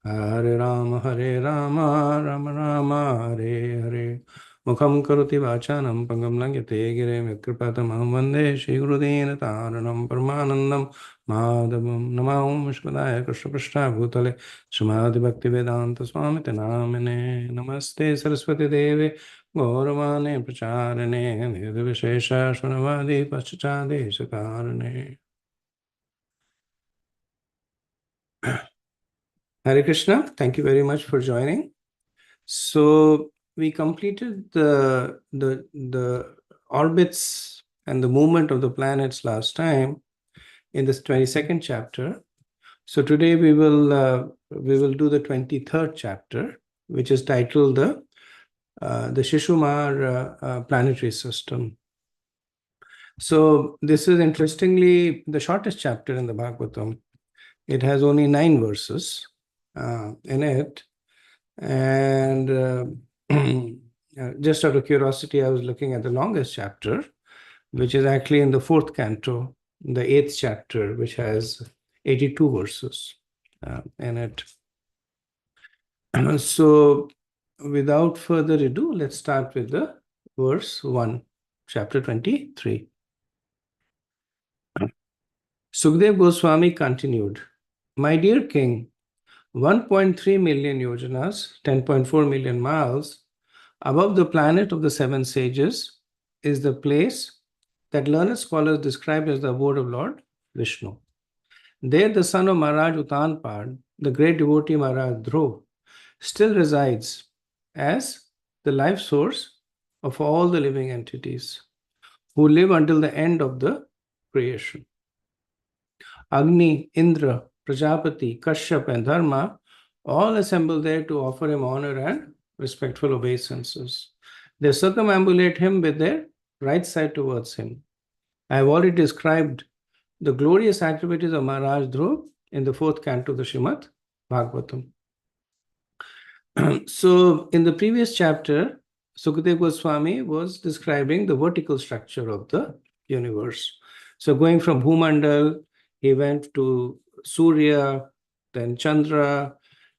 Hare Rama, Rama Rama, Hare Hare. Mukham karoti vachanam pangam langyate girim yatkrpatamaham vande Shri Gurudena Taranam Paramanandam Madhavam Namahum Vishwadaya Krishna Prashna Bhutale Srimati Bhakti Vedanta Swami Namine Namaste Saraswati Devi Gauravane Pracharane Nidhi Vishesha Shunavadi Paschachade Sakarane. Hare Krishna, thank you very much for joining. So we completed the orbits and the movement of the planets last time in this 22nd chapter. So today we will do the 23rd chapter, which is titled the Shishumar planetary system. So this is interestingly the shortest chapter in the Bhagavatam. It has only 9 verses in it. And just out of curiosity, I was looking at the longest chapter, which is actually in the 4th canto, the 8th chapter, which has 82 verses in it. So without further ado, let's start with the verse 1, chapter 23. Sukdev Goswami continued, "My dear king, 1.3 million yojanas, 10.4 million miles, above the planet of the 7 sages is the place that learned scholars describe as the abode of Lord Vishnu. There the son of Maharaj Utanpad, the great devotee Maharaj Dhruv, still resides as the life source of all the living entities who live until the end of the creation. Agni, Indra, Prajapati, Kashyap, and Dharma all assemble there to offer him honor and respectful obeisances. They circumambulate him with their right side towards him. I have already described the glorious activities of Maharaj Dhruv in the 4th canto of the Srimad Bhagavatam. So, in the previous chapter, Sukadeva Goswami was describing the vertical structure of the universe. So, going from Bhumandal, he went to Surya, then Chandra,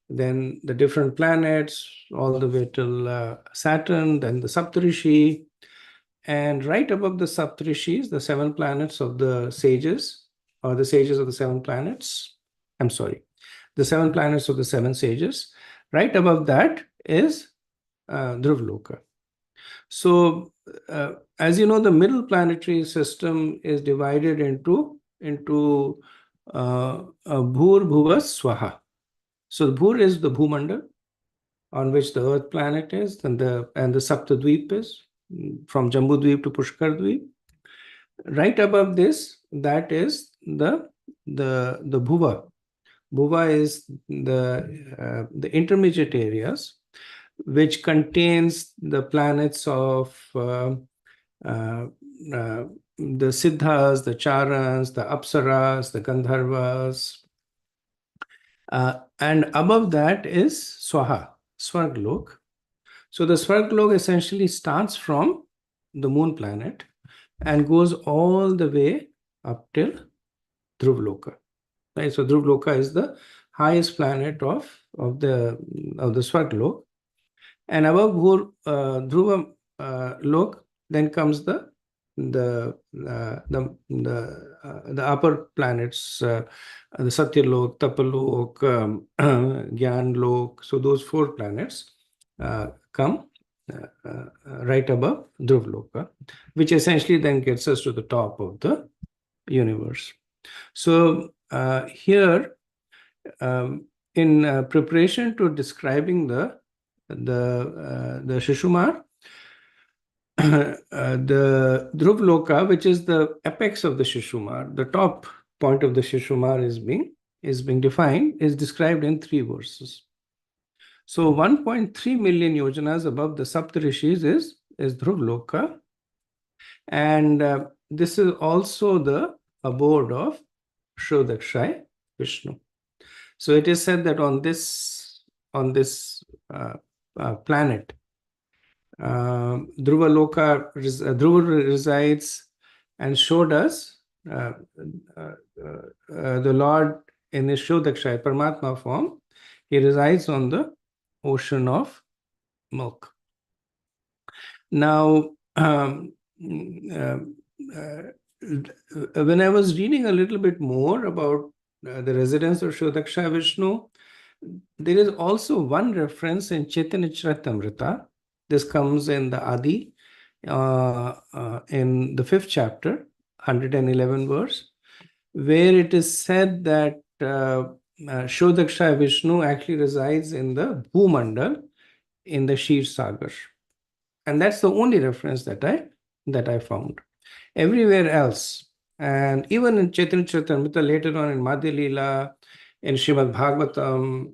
then the different planets, all the way till Saturn, then the Saptarishi. And right above the Saptarishis, the 7 planets of the sages, or the sages of the 7 planets, the 7 planets of the 7 sages, right above that is Dhruvaloka. So, as you know, the middle planetary system is divided into Bhur, Bhuva, Swaha. So, Bhur is the Bhumandal, on which the Earth planet is, and the Saptadweep is, from Jambudweep to Pushkardweep. Right above this, that is the Bhuva. Bhuva is the intermediate areas, which contains the planets of the Siddhas, the Charans, the Apsaras, the Gandharvas. And above that is Swaha, Svarglok. So the Svarglok essentially starts from the moon planet and goes all the way up till Dhruvaloka. Right? So Dhruvaloka is the highest planet of the Svarglok. And above Dhruva Lok, then comes the upper planets, the Satyalok, Tapalok, Gyanlok. So those 4 planets come right above Dhruvaloka, which essentially then gets us to the top of the universe. So here, in preparation to describing the Shishumar, the Dhruvaloka, which is the apex of the Shishumar, the top point of the Shishumar is being defined, is described in 3 verses. So 1.3 million yojanas above the Saptarishis is Dhruvaloka, and this is also the abode of Shodakshay Vishnu. So it is said that on this planet, Dhruva resides, and Shodas, the Lord in his Shodakshay Paramatma form, He resides on the ocean of milk. Now, when I was reading a little bit more about the residence of Shodaksha Vishnu, there is also one reference in Chaitanya Charitamrita. This comes in the Adi, in the 5th chapter, 111 verse, where it is said that Shodaksha Vishnu actually resides in the Bhumandal, in the Shir Sagar. And that's the only reference that I found. Everywhere else, and even in Chaitanya Charitamrita, later on in Madhya Leela, in Srimad Bhagavatam,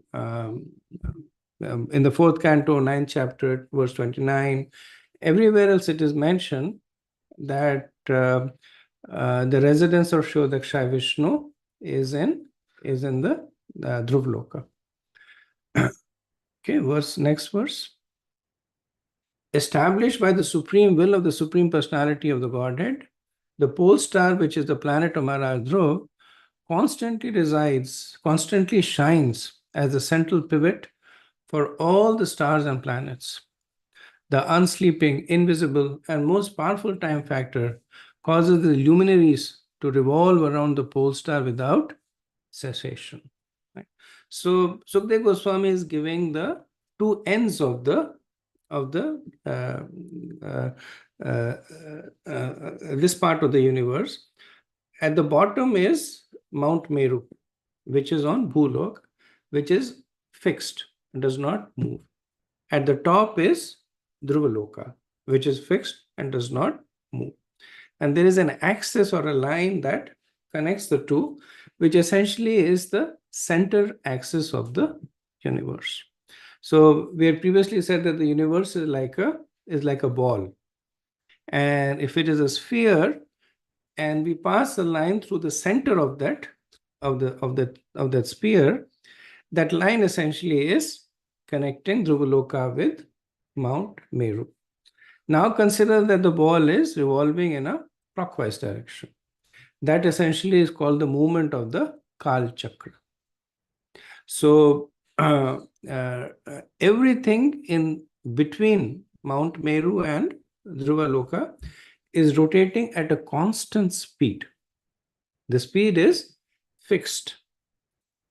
in the 4th canto, 9th chapter, verse 29, everywhere else it is mentioned that the residence of Shodaksha Vishnu is in the Dhruvaloka. Okay, next verse. Established by the supreme will of the Supreme Personality of the Godhead, the pole star, which is the planet of Maharaj Dhruv, constantly shines as the central pivot for all the stars and planets. The unsleeping, invisible, and most powerful time factor causes the luminaries to revolve around the pole star without cessation. Right? So Sukadeva Goswami is giving the two ends of this part of the universe. At the bottom is Mount Meru, which is on Bhulok, which is fixed, does not move. At the top is Dhruvaloka, which is fixed and does not move. And there is an axis or a line that connects the two, which essentially is the center axis of the universe. So we had previously said that the universe is like a ball. And if it is a sphere, and we pass a line through the center of that sphere, that line essentially is connecting Dhruvaloka with Mount Meru. Now consider that the ball is revolving in a clockwise direction. That essentially is called the movement of the Kal Chakra. So everything in between Mount Meru and Dhruvaloka is rotating at a constant speed. The speed is fixed.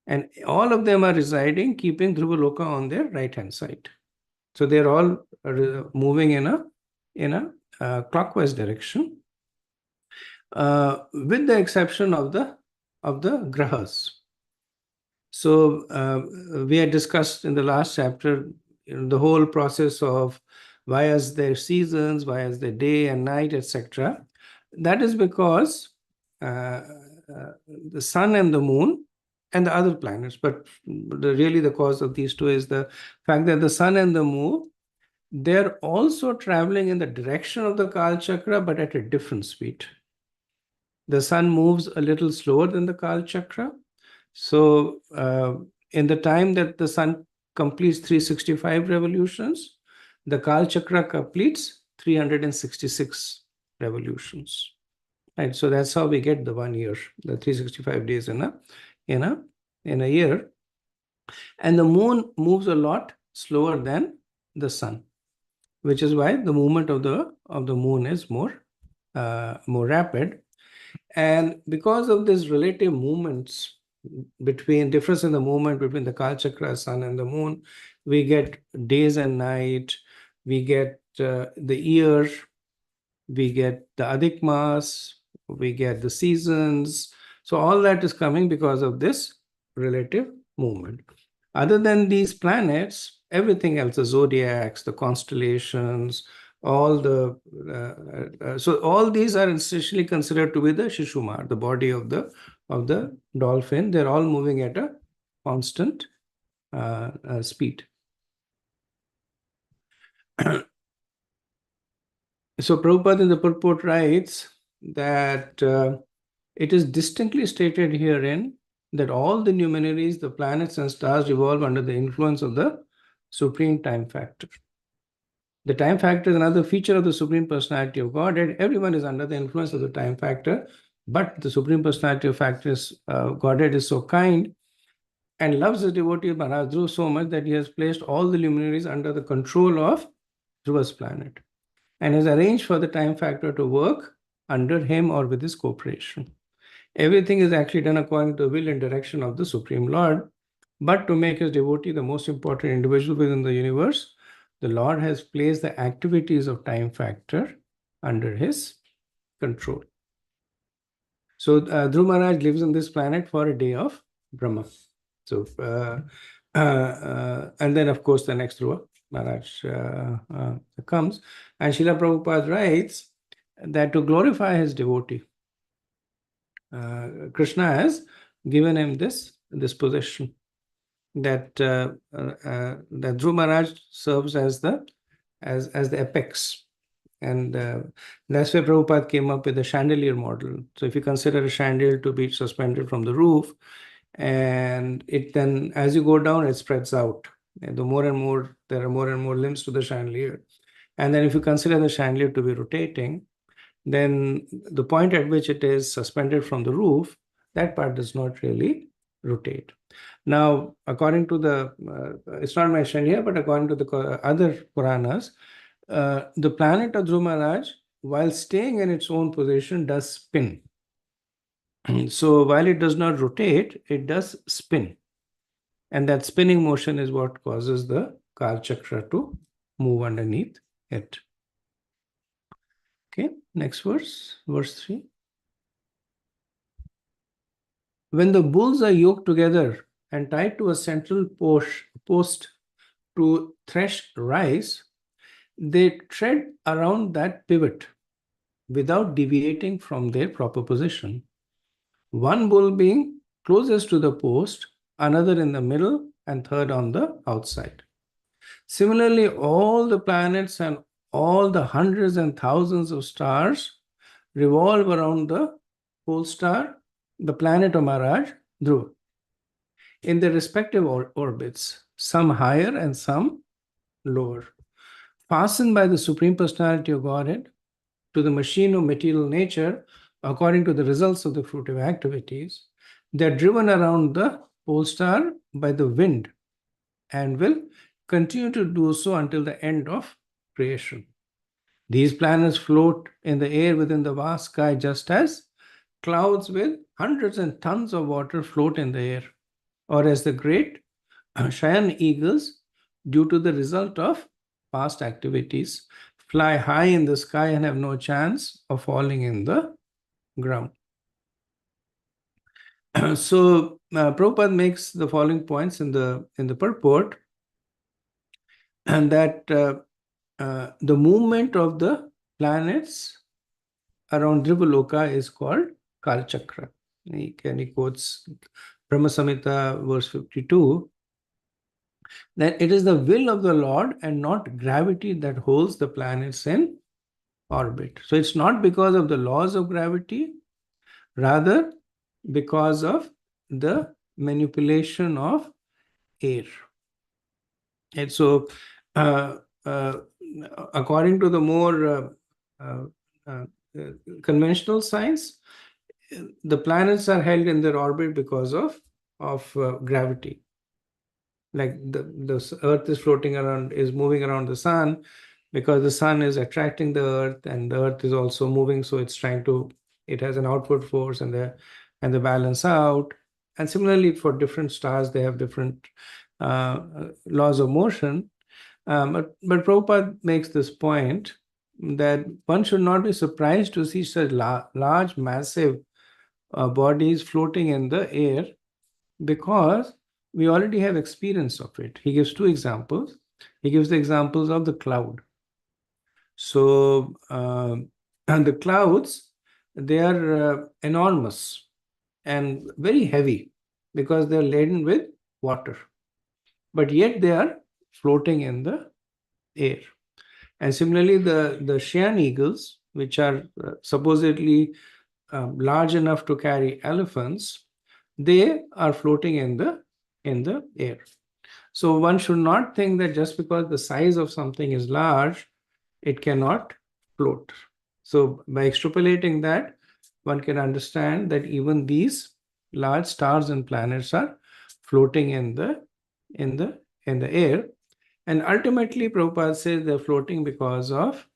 And all of them are residing, keeping Dhruvaloka on their right-hand side. So they're all moving in a clockwise direction, with the exception of the grahas. So we had discussed in the last chapter the whole process of why is there seasons, why is there day and night, etc. That is because the sun and the moon and the other planets, but really the cause of these two is the fact that the sun and the moon, they're also traveling in the direction of the Kal Chakra, but at a different speed. The sun moves a little slower than the Kal Chakra. So in the time that the sun completes 365 revolutions, the Kal Chakra completes 366 revolutions. Right. So that's how we get the 1 year, the 365 days in a year. And the moon moves a lot slower than the sun, which is why the movement of the moon is more rapid. And because of these relative movements difference in the movement between the Kal Chakra, sun, and the moon, we get days and night, we get the year, we get the Adhik Mas, we get the seasons. So all that is coming because of this relative movement. Other than these planets, everything else, the zodiacs, the constellations, all so all these are essentially considered to be the Shishumar, the body of the dolphin. They're all moving at a constant speed. So Prabhupada in the purport writes that it is distinctly stated herein that all the luminaries, the planets and stars revolve under the influence of the supreme time factor. The time factor is another feature of the Supreme Personality of Godhead. Everyone is under the influence of the time factor, but the Supreme Personality of Godhead is so kind and loves his devotee Maharaj Dhruva so much that he has placed all the luminaries under the control of Dhruva's planet and has arranged for the time factor to work under him or with his cooperation. Everything is actually done according to the will and direction of the Supreme Lord. But to make his devotee the most important individual within the universe, the Lord has placed the activities of time factor under his control. So Dhruva Maharaj lives on this planet for a day of Brahma. So, and then of course the next Dhruva Maharaj comes. And Srila Prabhupada writes that to glorify his devotee, Krishna has given him this position that that Dhruva Maharaj serves as the apex, and that's where Prabhupada came up with the chandelier model. So if you consider a chandelier to be suspended from the roof, and it then as you go down it spreads out, and the more and more there are more and more limbs to the chandelier, and then if you consider the chandelier to be rotating, then the point at which it is suspended from the roof, that part does not really rotate. Now, according to the, it's not mentioned here, but according to the other Puranas, the planet of Dhruva Maharaj, while staying in its own position, does spin. So while it does not rotate, it does spin. And that spinning motion is what causes the Kal Chakra to move underneath it. Okay, next verse, verse 3. When the bulls are yoked together and tied to a central post to thresh rice, they tread around that pivot without deviating from their proper position. One bull being closest to the post, another in the middle, and third on the outside. Similarly, all the planets and all the hundreds and thousands of stars revolve around the pole star, the planet of Maharaj, Dhruva, in their respective orbits, some higher and some lower. Fastened by the Supreme Personality of Godhead to the machine of material nature, according to the results of the fruitive activities, they are driven around the pole star by the wind and will continue to do so until the end of creation. These planets float in the air within the vast sky just as clouds with hundreds and tons of water float in the air, or as the great Cheyenne eagles, due to the result of past activities, fly high in the sky and have no chance of falling in the ground. So Prabhupada makes the following points in the purport, and that the movement of the planets around Drivaloka is called Kal Chakra. He quotes Brahma Samhita verse 52, that it is the will of the Lord and not gravity that holds the planets in orbit. So it's not because of the laws of gravity, rather because of the manipulation of air. And so according to the more conventional science, the planets are held in their orbit because of gravity. Like the Earth is floating around, is moving around the sun because the sun is attracting the Earth, and the Earth is also moving, so it's trying to, it has an outward force, and the balance out. And similarly, for different stars, they have different laws of motion. But Prabhupada makes this point that one should not be surprised to see such large, massive bodies floating in the air, because we already have experience of it. He gives two examples. He gives the examples of the cloud. So, and the clouds, they are enormous and very heavy because they are laden with water, but yet they are floating in the air. And similarly, the Cheyenne eagles, which are supposedly large enough to carry elephants, they are floating in the air. So one should not think that just because the size of something is large, it cannot float. So by extrapolating that, one can understand that even these large stars and planets are floating in the air. And ultimately, Prabhupada says they're floating because of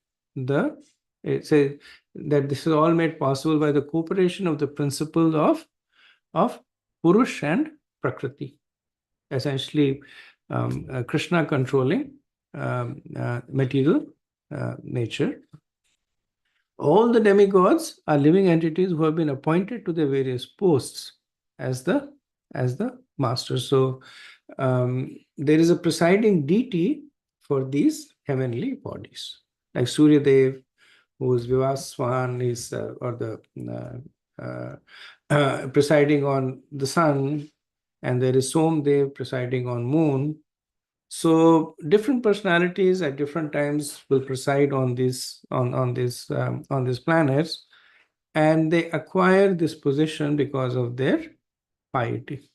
it says that this is all made possible by the cooperation of the principles of Purush and Prakriti, essentially Krishna controlling material nature. All the demigods are living entities who have been appointed to their various posts as the masters. So there is a presiding deity for these heavenly bodies, like Surya Dev, who is Vivaswan, is or the presiding on the sun, and there is Somdev presiding on moon. So different personalities at different times will preside on these planets, and they acquire this position because of their piety.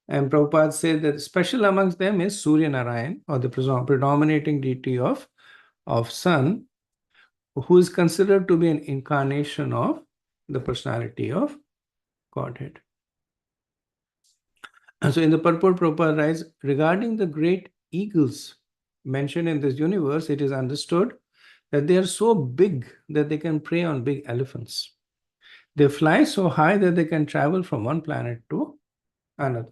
And Prabhupada said that special amongst them is Surya Narayan, or the predominating deity of sun, who is considered to be an incarnation of the personality of Godhead. And so in the purport, Prabhupada writes, regarding the great eagles mentioned in this universe, it is understood that they are so big that they can prey on big elephants. They fly so high that they can travel from one planet to another.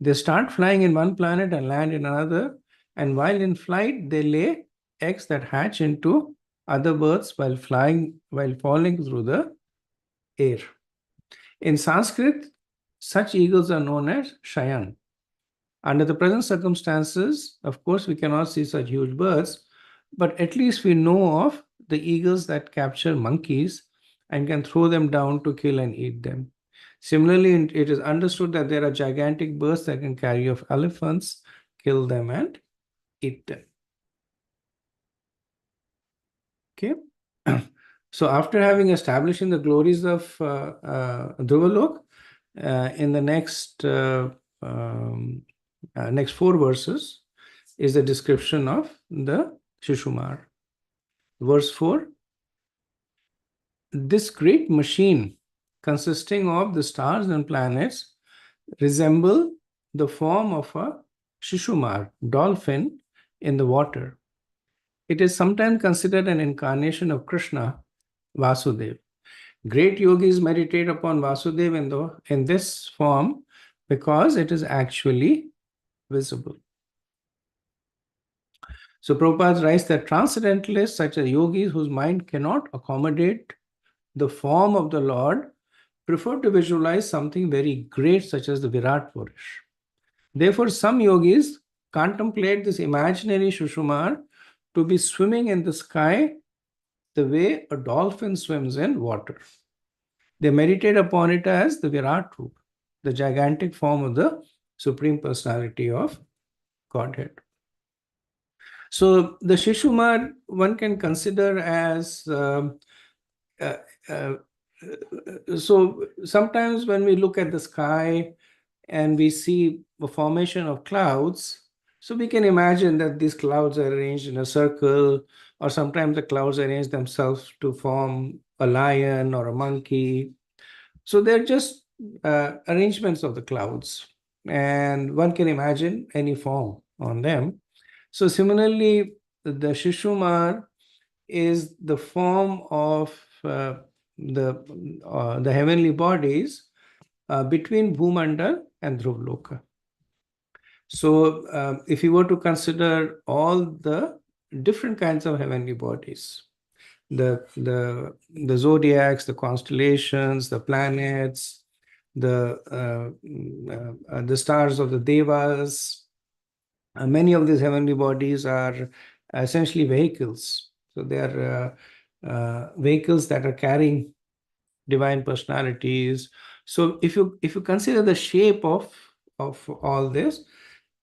They start flying in one planet and land in another, and while in flight, they lay eggs that hatch into other birds while falling through the air. In Sanskrit, such eagles are known as Shayan. Under the present circumstances, of course, we cannot see such huge birds, but at least we know of the eagles that capture monkeys and can throw them down to kill and eat them. Similarly, it is understood that there are gigantic birds that can carry off elephants, kill them, and eat them. Okay. So after having established the glories of Dhruvalok, in the next 4 verses is the description of the Shishumar. Verse 4, this great machine consisting of the stars and planets resemble the form of a Shishumar, dolphin in the water. It is sometimes considered an incarnation of Krishna, Vasudeva. Great yogis meditate upon Vasudeva in this form because it is actually visible. So Prabhupada writes that transcendentalists such as yogis whose mind cannot accommodate the form of the Lord prefer to visualize something very great such as the Virat Purush. Therefore, some yogis contemplate this imaginary Shushumar to be swimming in the sky the way a dolphin swims in water. They meditate upon it as the Virat Rup, the gigantic form of the Supreme Personality of Godhead. So the Shishumar one can consider as so sometimes when we look at the sky and we see the formation of clouds, so we can imagine that these clouds are arranged in a circle, or sometimes the clouds arrange themselves to form a lion or a monkey. So they're just arrangements of the clouds, and one can imagine any form on them. So similarly, the Shishumar is the form of the heavenly bodies between Bhumandal and Dhruvaloka. So if you were to consider all the different kinds of heavenly bodies, the zodiacs, the constellations, the planets, the stars of the devas, many of these heavenly bodies are essentially vehicles. So they are vehicles that are carrying divine personalities. So if you consider the shape of all this,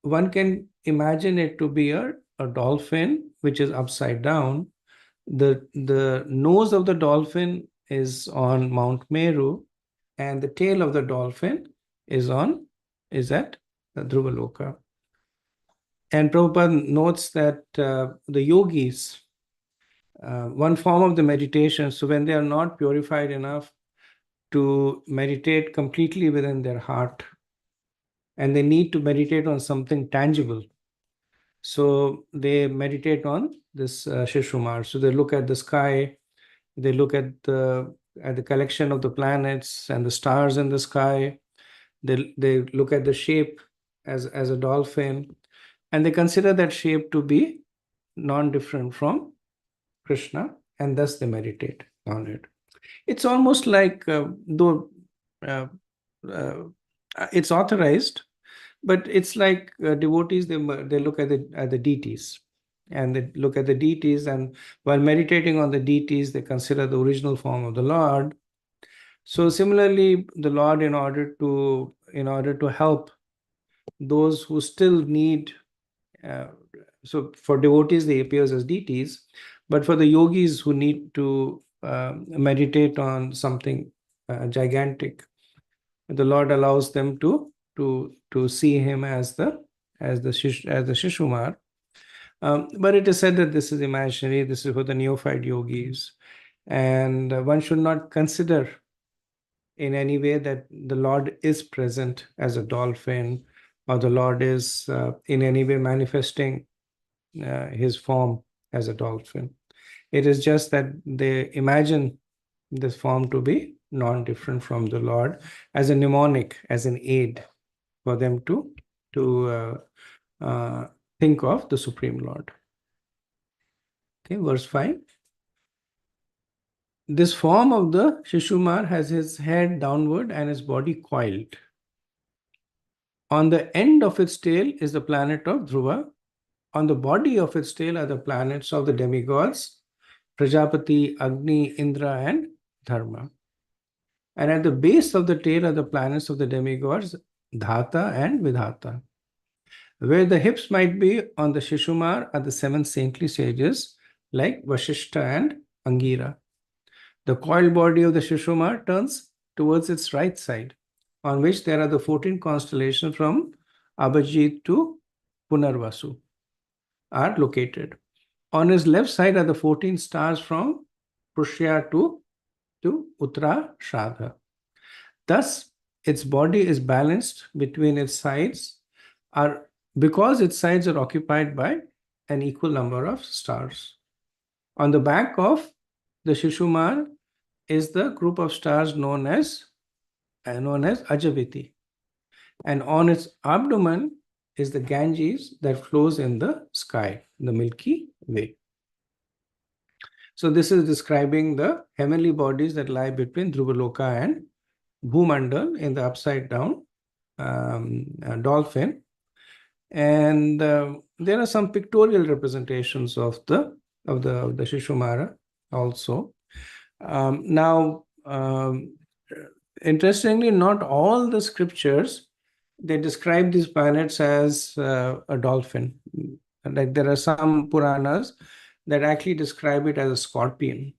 one can imagine it to be a dolphin which is upside down. The nose of the dolphin is on Mount Meru, and the tail of the dolphin is at Dhruvaloka. And Prabhupada notes that the yogis, one form of the meditation, so when they are not purified enough to meditate completely within their heart, and they need to meditate on something tangible. So they meditate on this Shishumar. So they look at the sky, they look at the collection of the planets and the stars in the sky. They look at the shape as a dolphin, and they consider that shape to be non-different from Krishna, and thus they meditate on it. It's almost like though uh, uh, it's authorized, but it's like devotees, they look at the deities, and they look at the deities, and while meditating on the deities, they consider the original form of the Lord. So similarly, the Lord, in order to help those who still need, uh, so for devotees they appears as deities, but for the yogis who need to meditate on something gigantic, the Lord allows them to see him as the Shishumar. But it is said that this is imaginary. This is for the neophyte yogis, and one should not consider in any way that the Lord is present as a dolphin, or the Lord is in any way manifesting his form as a dolphin. It is just that they imagine this form to be non-different from the Lord, as a mnemonic, as an aid for them to think of the Supreme Lord. Okay, verse 5. This form of the Shishumar has his head downward and his body coiled. On the end of its tail is the planet of Dhruva. On the body of its tail are the planets of the demigods, Prajapati, Agni, Indra, and Dharma. And at the base of the tail are the planets of the demigods, Dhata and Vidhata. Where the hips might be on the Shishumar are the 7 saintly sages like Vashishta and Angira. The coiled body of the Shishumar turns towards its right side, on which there are the 14 constellations from Abhijit to Punarvasu are located. On his left side are the 14 stars from Pushya to Uttarashadha. Thus, its body is balanced between its sides, because its sides are occupied by an equal number of stars. On the back of the Shishumar is the group of stars known as Ajaviti, and on its abdomen is the Ganges that flows in the sky, the Milky Way. So this is describing the heavenly bodies that lie between Dhruvaloka and Bhumandal in the upside down dolphin. And there are some pictorial representations of the Shishumara also. Now, interestingly, not all the scriptures, they describe these planets as a dolphin. Like there are some Puranas that actually describe it as a scorpion.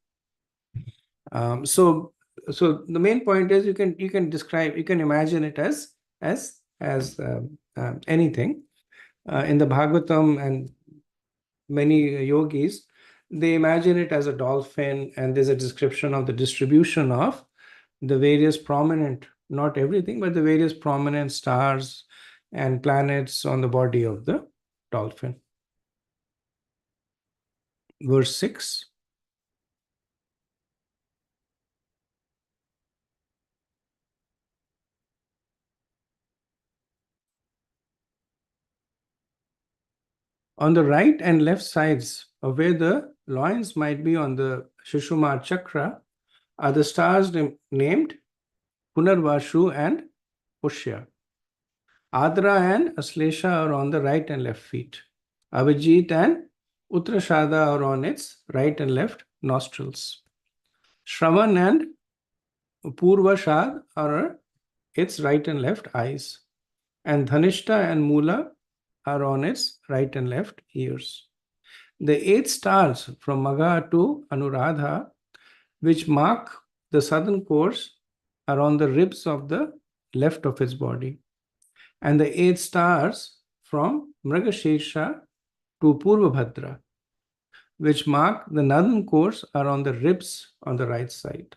So the main point is you can imagine it as anything. In the Bhagavatam and many yogis, they imagine it as a dolphin, and there's a description of the distribution of the various prominent, not everything, but the various prominent stars and planets on the body of the dolphin. Verse 6. On the right and left sides of where the loins might be on the Shishumar Chakra are the stars named Punarvashu and Pushya. Adra and Aslesha are on the right and left feet. Avijit and Uttarashadha are on its right and left nostrils. Shravan and Purvashad are its right and left eyes. And Dhanishta and Mula are on its right and left ears. The 8 stars from Magha to Anuradha, which mark the southern course, are on the ribs of the left of its body. And the 8 stars from Mrigashesha to Purvabhadra, which mark the northern course, are on the ribs on the right side.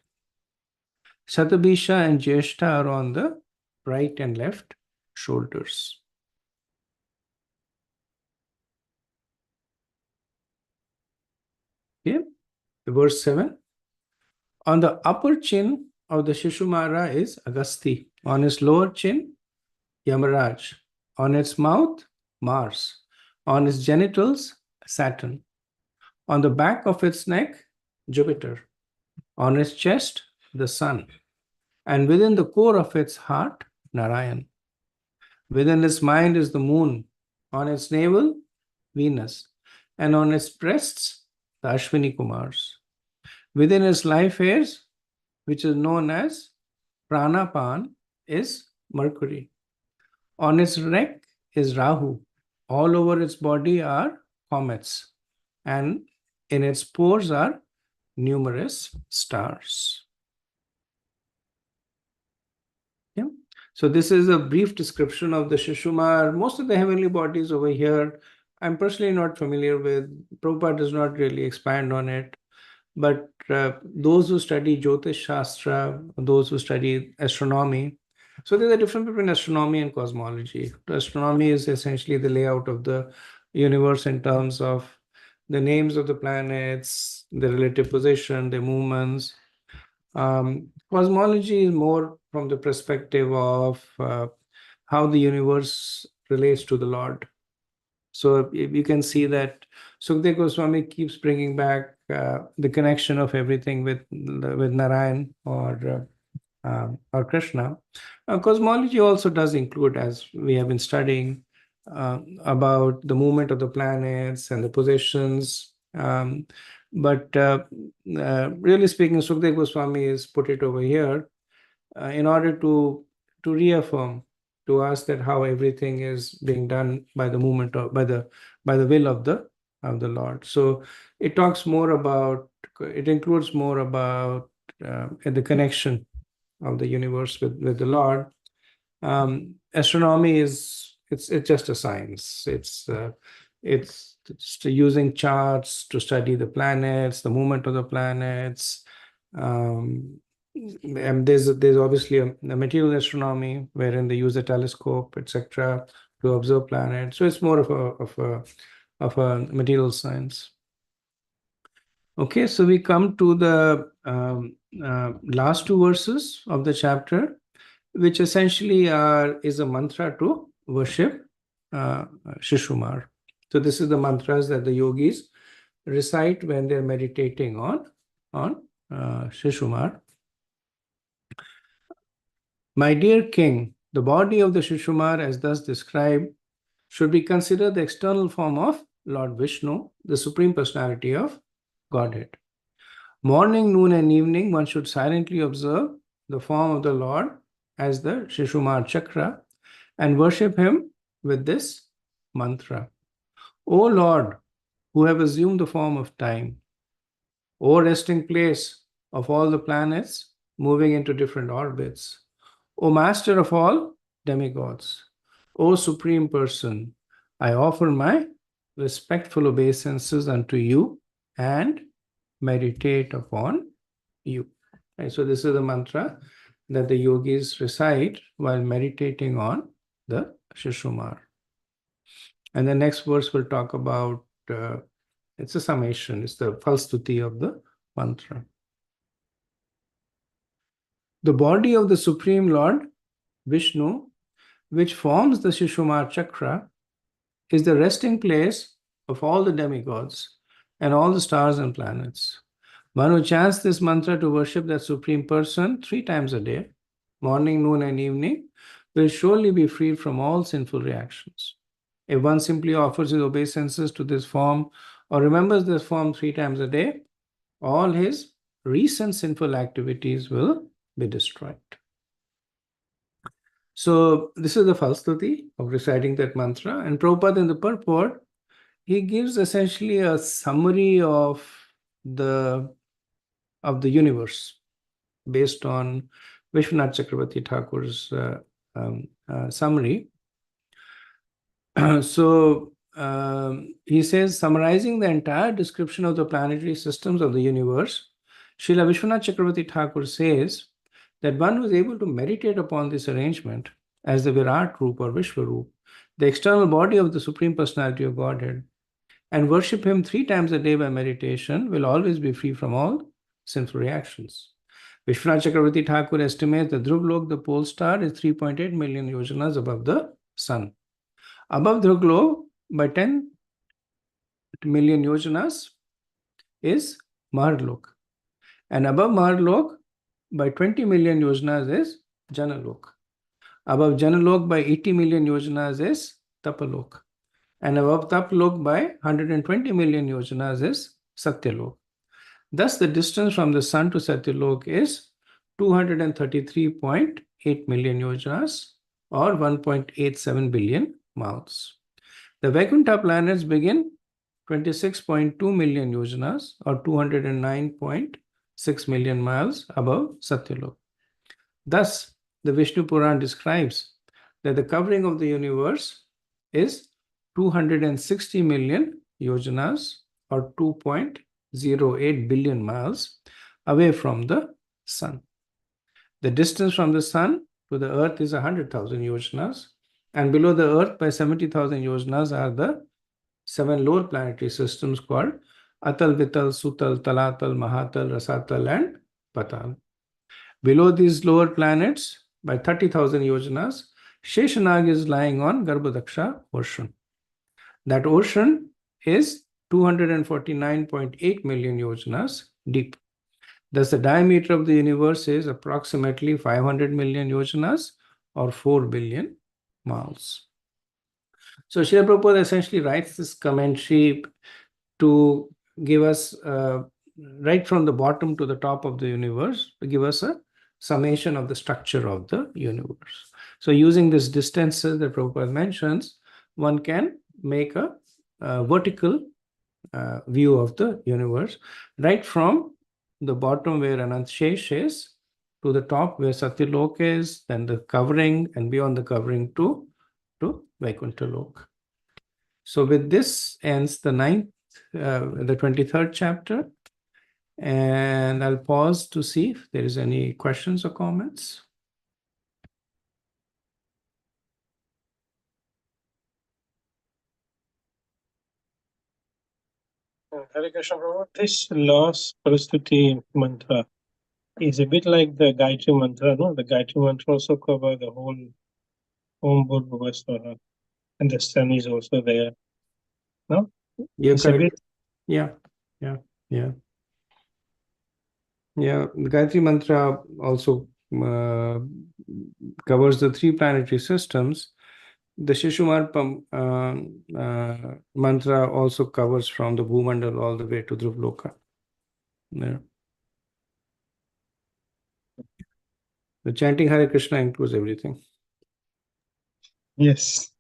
Shatabisha and Jeshta are on the right and left, shoulders. Okay, verse 7. On the upper chin of the Shishumara is Agasti. On his lower chin, Yamaraj. On its mouth, Mars. On its genitals, Saturn. On the back of its neck, Jupiter. On its chest, the sun. And within the core of its heart, Narayan. Within its mind is the moon. On its navel, Venus. And on its breasts, the Ashwini Kumars. Within its life hairs, which is known as Pranapan, is Mercury. On its neck is Rahu. All over its body are comets. And in its pores are numerous stars. Yeah. So this is a brief description of the Shishumar. Most of the heavenly bodies over here, I'm personally not familiar with. Prabhupada does not really expand on it. But those who study Jyotish Shastra, those who study astronomy, so there's a difference between astronomy and cosmology. Astronomy is essentially the layout of the universe in terms of the names of the planets, the relative position, their movements. Cosmology is more from the perspective of how the universe relates to the Lord. So you can see that Sukdev Goswami keeps bringing back the connection of everything with Narayan or Krishna. Cosmology also does include, as we have been studying, about the movement of the planets and the positions. But really speaking, Sukdev Goswami has put it over here in order to reaffirm to us that how everything is being done by the movement of by the will of the Lord. So it talks more about, it includes more about the connection of the universe with the Lord. Astronomy is it's just a science. It's just using charts to study the planets, the movement of the planets. And there's obviously a material astronomy wherein they use a telescope, etc., to observe planets. So it's more of a material science. Okay, so we come to the last two verses of the chapter, which essentially is a mantra to worship Shishumar. So this is the mantras that the yogis recite when they're meditating on Shishumar. My dear king, the body of the Shishumar, as thus described, should be considered the external form of Lord Vishnu, the Supreme Personality of Godhead. Morning, noon, and evening, one should silently observe the form of the Lord as the Shishumar Chakra and worship him with this mantra. O Lord, who have assumed the form of time, O resting place of all the planets moving into different orbits, O Master of all demigods, O Supreme Person, I offer my respectful obeisances unto you and meditate upon you. Right, so this is the mantra that the yogis recite while meditating on the Shishumar. And the next verse will talk about, it's a summation, it's the falstuti of the mantra. The body of the Supreme Lord, Vishnu, which forms the Shishumar Chakra, is the resting place of all the demigods and all the stars and planets. One who chants this mantra to worship that Supreme Person 3 times a day, morning, noon, and evening, will surely be freed from all sinful reactions. If one simply offers his obeisances to this form or remembers this form 3 times a day, all his recent sinful activities will be destroyed. So this is the falstuti of reciting that mantra. And Prabhupada in the purport, he gives essentially a summary of the universe based on Vishwanath Chakravarti Thakur's summary. So he says, summarizing the entire description of the planetary systems of the universe, Srila Vishwanath Chakravarti Thakur says that one who is able to meditate upon this arrangement as the Virat Roop or Vishwaroop, the external body of the Supreme Personality of Godhead, and worship him 3 times a day by meditation, will always be free from all sinful reactions. Vishwanath Chakravarti Thakur estimates that Dhruv the pole star, is 3.8 million yojanas above the sun. Above Dhruv by 10 million yojanas is Maharlok. And above Maharlok by 20 million yojanas is Janalok. Above Janalok by 80 million yojanas is Tapalok. And above Tapalok by 120 million yojanas is Satyalok. Thus, the distance from the sun to Satyalok is 233.8 million yojanas or 1.87 billion miles. The Vaikuntha planets begin 26.2 million yojanas or 209.6 million miles above Satyalok. Thus, the Vishnu Puran describes that the covering of the universe is 260 million yojanas or 2.08 billion miles away from the sun. The distance from the sun to the earth is 100,000 yojanas, and below the earth by 70,000 yojanas are the 7 lower planetary systems called Atal, Vital, Sutal, Talatal, Mahatal, Rasatal, and Patal. Below these lower planets, by 30,000 yojanas, Sheshanag is lying on Garbhadaksha ocean. That ocean is 249.8 million yojanas deep. Thus, the diameter of the universe is approximately 500 million yojanas or 4 billion miles. So, Srila Prabhupada essentially writes this commentary to give us, right from the bottom to the top of the universe, to give us a summation of the structure of the universe. So, using these distances that Prabhupada mentions, one can make a vertical view of the universe, right from the bottom where Anant Shesh is, to the top where Satyalok is, then the covering, and beyond the covering to Vaikuntha Lok. So with this ends the 23rd chapter, and I'll pause to see if there is any questions or comments. Hare Krishna Prabhu, this last Parastuti mantra is a bit like the Gayatri mantra, no? The Gayatri mantra also covers the whole Om Bhur Bhuva Swaha, and the sun is also there, no? You're It's a correct. bit. Yeah. The Gayatri Mantra also covers the 3 planetary systems. The Shishumar mantra also covers from the Bhumandal all the way to Dhruvloka. Yeah. The chanting Hare Krishna includes everything. Yes.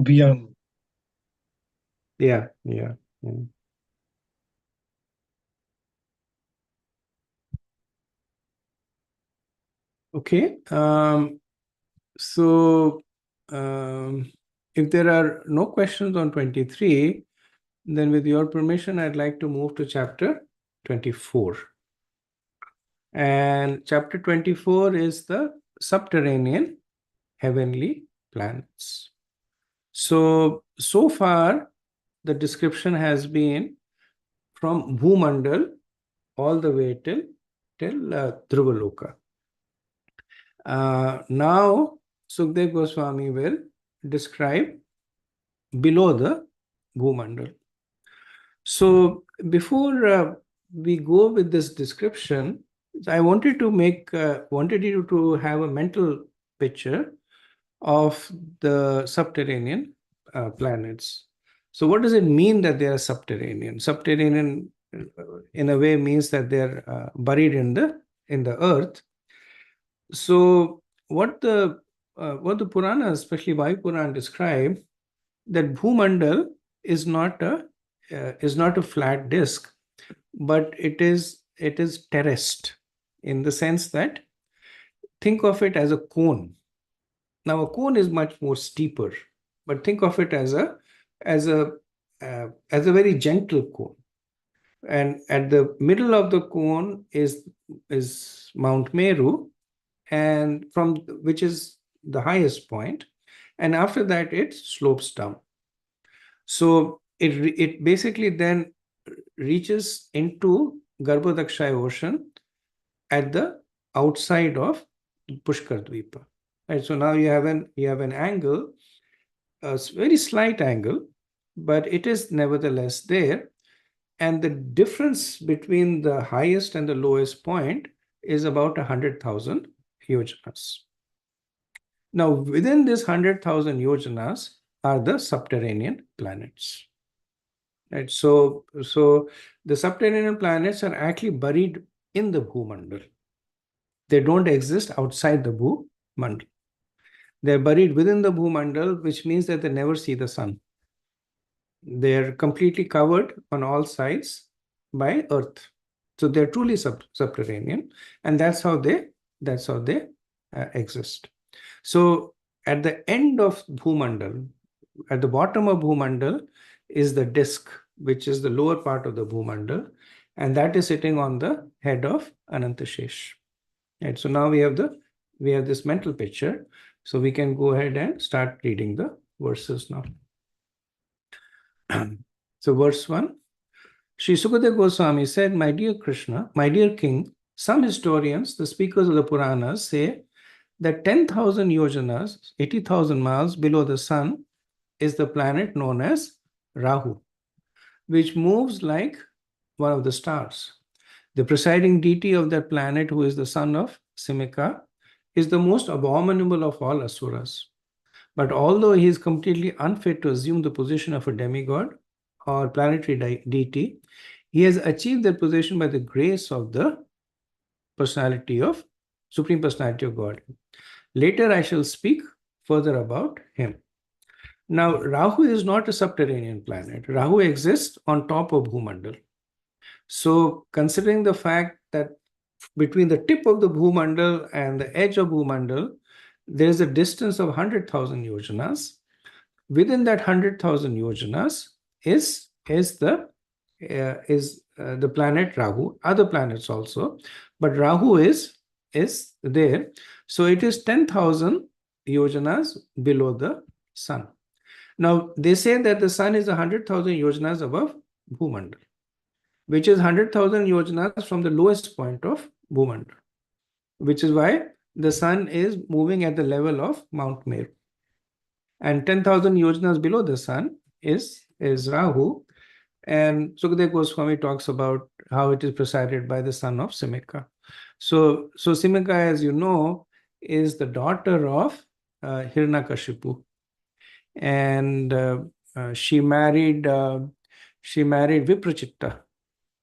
Beyond. Yeah. Okay. So if there are no questions on 23, then with your permission, I'd like to move to chapter 24. And chapter 24 is the subterranean heavenly planets. So far, the description has been from Bhumandal all the way till Dhruvaloka. Now, Sukdev Goswami will describe below the Bhumandal. So before we go with this description, I wanted to wanted you to have a mental picture of the subterranean planets. So what does it mean that they are subterranean? Subterranean, in a way, means that they're buried in the earth. So what the Puranas, especially Vayu Puran, describe, that Bhumandal is not a flat disk, but it is terraced, in the sense that think of it as a cone. Now, a cone is much more steeper, but think of it as a very gentle cone. And at the middle of the cone is Mount Meru, and from which is the highest point, and after that it slopes down. So it basically then reaches into Garbhodakshaya Ocean at the outside of Pushkar Dvipa. Right, so now you have an angle, a very slight angle, but it is nevertheless there. And the difference between the highest and the lowest point is about 100,000 yojanas. Now, within this 100,000 yojanas are the subterranean planets. Right? So the subterranean planets are actually buried in the Bhumandal. They don't exist outside the Bhumandal. They're buried within the Bhumandal, which means that they never see the sun. They're completely covered on all sides by earth. So they're truly subterranean, and that's how they exist. So at the end of Bhumandal, at the bottom of Bhumandal is the disk, which is the lower part of the Bhumandal, and that is sitting on the head of Anantashesh. Right. So now we have this mental picture. So we can go ahead and start reading the verses now. So verse 1, Sri Sukadeva Goswami said, "My dear Krishna, my dear king, some historians, the speakers of the Puranas, say that 10,000 yojanas, 80,000 miles below the sun, is the planet known as Rahu, which moves like one of the stars. The presiding deity of that planet, who is the son of Simika, is the most abominable of all asuras. But although he is completely unfit to assume the position of a demigod or planetary deity, he has achieved that position by the grace of the Supreme Personality of God. Later I shall speak further about him." Now, Rahu is not a subterranean planet. Rahu exists on top of Bhumandal. So, considering the fact that between the tip of the Bhumandal and the edge of Bhumandal, there is a distance of 100,000 yojanas. Within that 100,000 yojanas is the planet Rahu. Other planets also, but Rahu is there. So it is 10,000 yojanas below the sun. Now they say that the sun is 100,000 yojanas above Bhumandal, which is 100,000 yojanas from the lowest point of Bhumandal, which is why the sun is moving at the level of Mount Meru. And 10,000 yojanas below the sun is Rahu. And Sukadeva Goswami talks about how it is presided by the son of Simika. So Simika, as you know, is the daughter of Hiranyakashipu, and she married Viprachitta,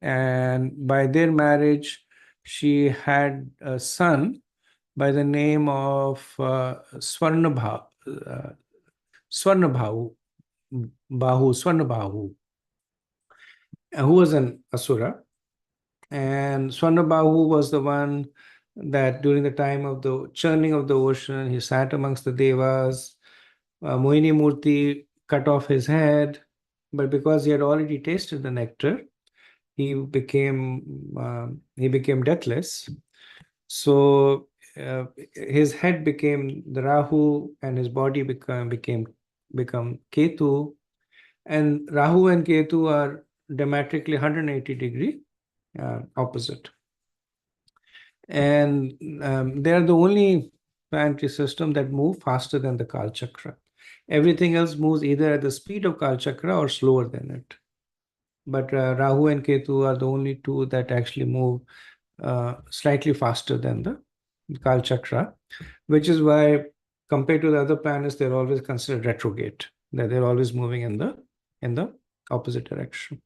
and by their marriage, she had a son by the name of Swarnabhahu, who was an asura. And Swarnabhahu was the one that during the time of the churning of the ocean, he sat amongst the devas. Mohini Murti cut off his head, but because he had already tasted the nectar, he became deathless. So his head became the Rahu, and his body become Ketu. And Rahu and Ketu are diametrically 180-degree opposite. And they are the only planetary system that move faster than the Kal Chakra. Everything else moves either at the speed of Kal Chakra or slower than it. But Rahu and Ketu are the only two that actually move slightly faster than the Kal Chakra, which is why compared to the other planets, they're always considered retrograde, that they're always moving in the opposite direction.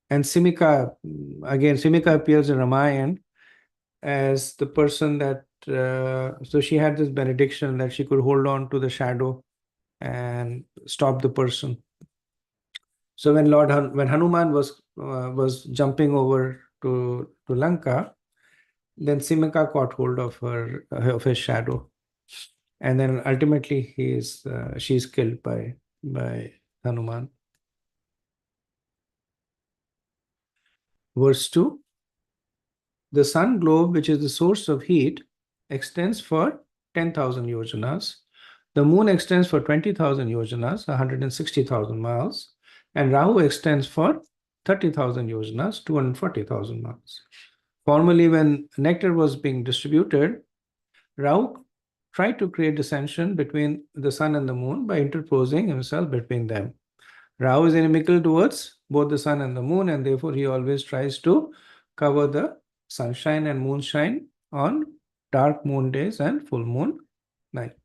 And Simika appears in Ramayana as the person that, so she had this benediction that she could hold on to the shadow and stop the person. So when Hanuman was jumping over to Lanka, then Simika caught hold of his shadow, and then ultimately she's killed by Hanuman. Verse 2. The sun globe, which is the source of heat, extends for 10,000 yojanas. The moon extends for 20,000 yojanas, 160,000 miles, and Rahu extends for 30,000 yojanas, 240,000 miles. Formerly, when nectar was being distributed, Rahu tried to create dissension between the sun and the moon by interposing himself between them. Rahu is inimical towards both the sun and the moon, and therefore he always tries to cover the sunshine and moonshine on dark moon days and full moon night.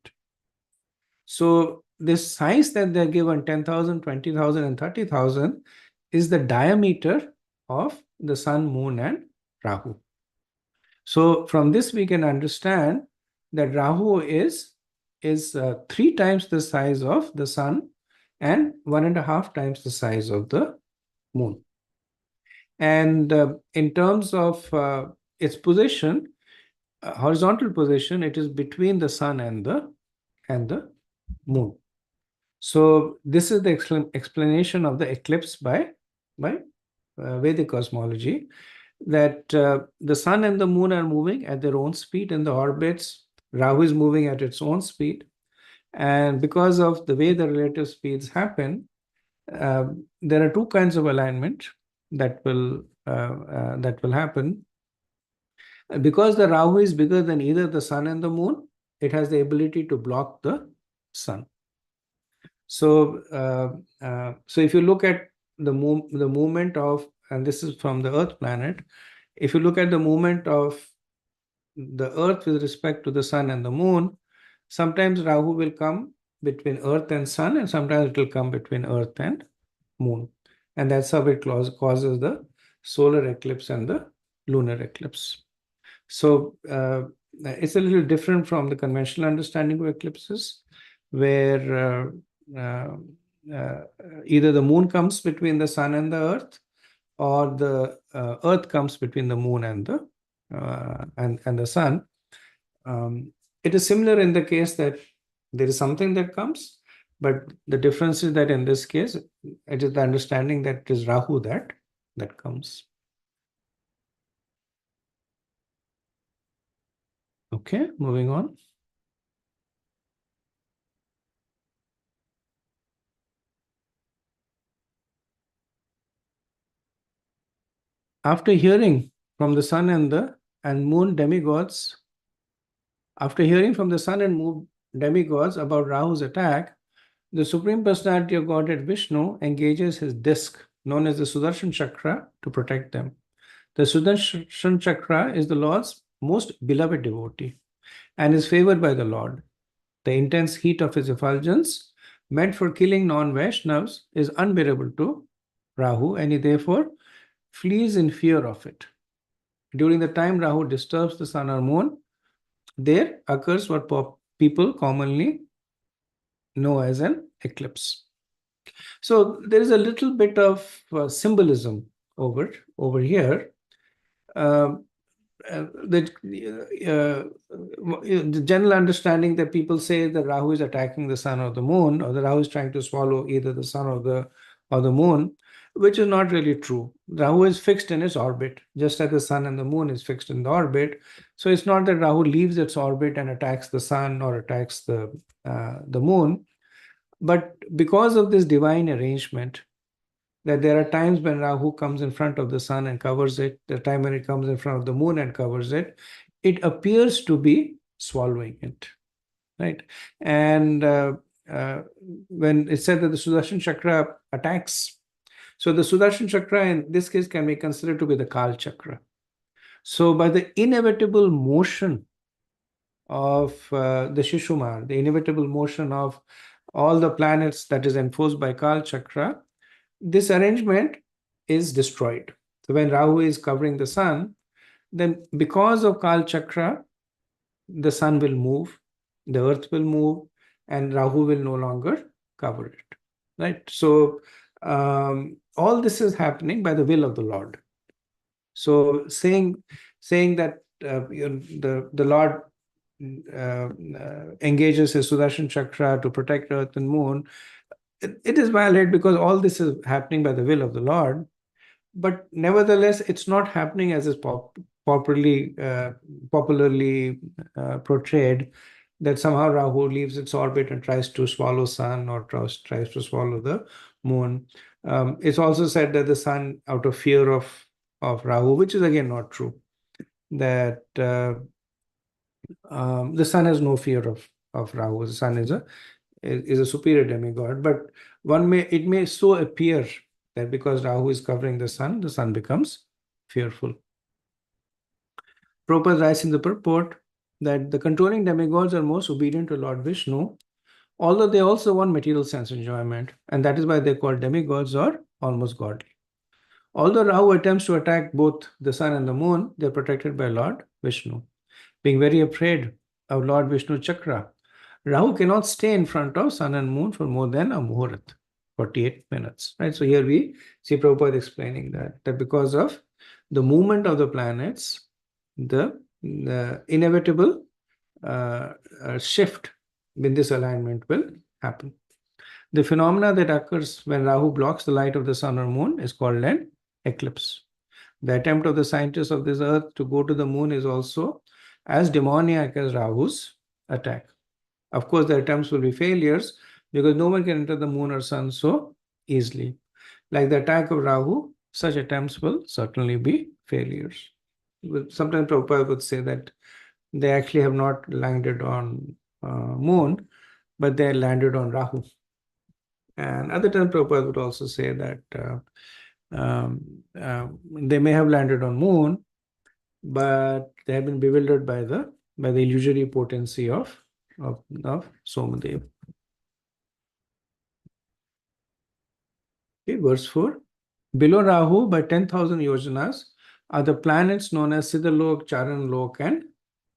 So this size that they're given, 10,000, 20,000, and 30,000, is the diameter of the sun, moon, and Rahu. So from this we can understand that Rahu is 3 times the size of the sun and 1.5 times the size of the moon. And in terms of its position, horizontal position, it is between the sun and the moon. So this is the explanation of the eclipse by Vedic cosmology, that the sun and the moon are moving at their own speed in the orbits. Rahu is moving at its own speed. And because of the way the relative speeds happen, there are 2 kinds of alignment that will happen. Because the Rahu is bigger than either the sun and the moon, it has the ability to block the sun. So, if you look at the movement of, and this is from the Earth planet, if you look at the movement of the Earth with respect to the sun and the moon, sometimes Rahu will come between Earth and sun, and sometimes it will come between Earth and moon. And that's how it causes the solar eclipse and the lunar eclipse. So it's a little different from the conventional understanding of eclipses, where either the moon comes between the sun and the earth, or the earth comes between the moon and the sun. It is similar in the case that there is something that comes, but the difference is that in this case, it is the understanding that it is Rahu that comes. Okay, moving on. After hearing from the sun and moon demigods, after hearing from the sun and moon demigods about Rahu's attack, the Supreme Personality of Godhead Vishnu engages his disc, known as the Sudarshan Chakra, to protect them. The Sudarshan Chakra is the Lord's most beloved devotee and is favored by the Lord. The intense heat of his effulgence, meant for killing non-Vaishnavas, is unbearable to Rahu, and he therefore flees in fear of it. During the time Rahu disturbs the sun or moon, there occurs what people commonly know as an eclipse. So there is a little bit of symbolism over here. The general understanding that people say that Rahu is attacking the sun or the moon, or the Rahu is trying to swallow either the sun or the moon, which is not really true. Rahu is fixed in its orbit, just as the sun and the moon is fixed in the orbit. So it's not that Rahu leaves its orbit and attacks the sun or attacks the moon, but because of this divine arrangement, that there are times when Rahu comes in front of the sun and covers it, the time when it comes in front of the moon and covers it, it appears to be swallowing it, right? And when it's said that the Sudarshan Chakra attacks, so the Sudarshan Chakra in this case can be considered to be the Kal Chakra. So by the inevitable motion of the Shishumar, the inevitable motion of all the planets that is enforced by Kal Chakra, this arrangement is destroyed. So when Rahu is covering the sun, then because of Kal Chakra, the sun will move, the earth will move, and Rahu will no longer cover it, right? So all this is happening by the will of the Lord. So saying that the Lord engages his Sudarshan Chakra to protect earth and moon, it is valid because all this is happening by the will of the Lord. But nevertheless, it's not happening as is popularly portrayed that somehow Rahu leaves its orbit and tries to swallow sun or tries to swallow the moon. It's also said that the sun, out of fear of Rahu, which is again not true, that the sun has no fear of Rahu. The sun is a superior demigod, but it may so appear that because Rahu is covering the sun becomes fearful. Prabhupada writes in the purport that the controlling demigods are most obedient to Lord Vishnu, although they also want material sense enjoyment, and that is why they're called demigods or almost godly. Although Rahu attempts to attack both the sun and the moon, they're protected by Lord Vishnu. Being very afraid of Lord Vishnu Chakra, Rahu cannot stay in front of sun and moon for more than a muhurat, 48 minutes. Right? So here we see Prabhupada explaining that because of the movement of the planets, the inevitable shift in this alignment will happen. The phenomena that occurs when Rahu blocks the light of the sun or moon is called an eclipse. The attempt of the scientists of this earth to go to the moon is also as demoniac as Rahu's attack. Of course, the attempts will be failures because no one can enter the moon or sun so easily. Like the attack of Rahu, such attempts will certainly be failures. Sometimes Prabhupada would say that they actually have not landed on moon, but they landed on Rahu. And other times Prabhupada would also say that they may have landed on moon, but they have been bewildered by the illusory potency of Somadev. Okay, verse 4. Below Rahu by 10,000 yojanas are the planets known as Siddhalok, Charanlok, and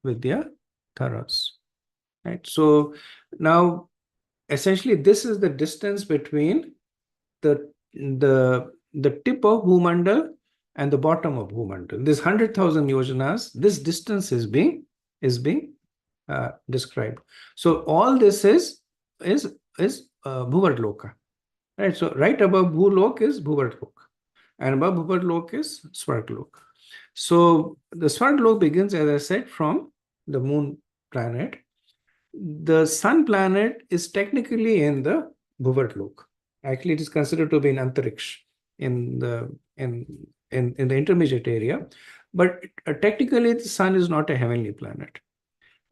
Vidyadharas. Right. So now, essentially, this is the distance between the tip of Bhumandal and the bottom of Bhumandal. This 100,000 yojanas, this distance is being described. So all this is Bhuvardloka. Right. So right above Bhulok is Bhuvardloka, and above Bhuvardloka is Svargloka. So the Svargloka begins, as I said, from the moon planet. The sun planet is technically in the Bhuvardloka. Actually, it is considered to be in Antariksh, in the intermediate area. But technically, the sun is not a heavenly planet.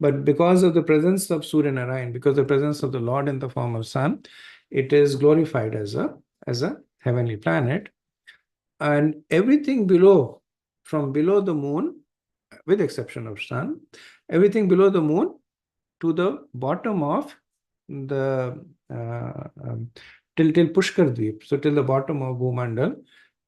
But because of the presence of Surya Narayan, because of the presence of the Lord in the form of sun, it is glorified as a heavenly planet. And everything below, from below the moon, with exception of sun, everything below the moon to the bottom of the till Pushkar Dweep, so till the bottom of Bhumandal,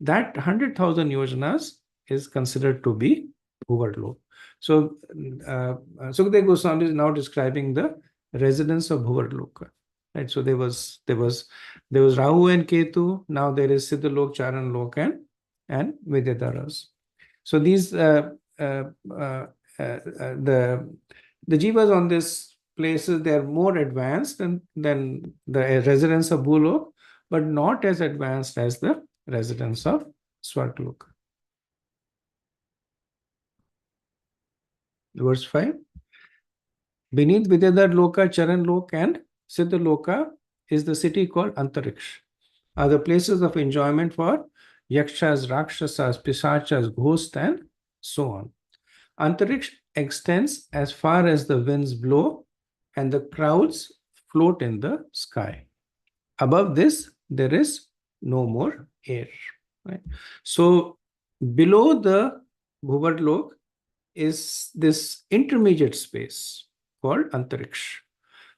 that 100,000 yojanas is considered to be Bhuvardloka. So Sukadeva Goswami is now describing the residence of Bhuvardloka. Right. So there was Rahu and Ketu. Now there is Siddhalok, Charanlok, and Vidyadharas. So these the jivas on this places, they are more advanced than the residents of Bhulok, but not as advanced as the residents of Svargloka. Verse 5. Beneath Vidyadhar Loka, Charan Loka, and Siddha Loka is the city called Antariksh, are the places of enjoyment for yakshas, rakshasas, pisachas, ghosts, and so on. Antariksh extends as far as the winds blow and the clouds float in the sky. Above this, there is no more air. Right? So below the Bhuvardlok is this intermediate space called Antariksh.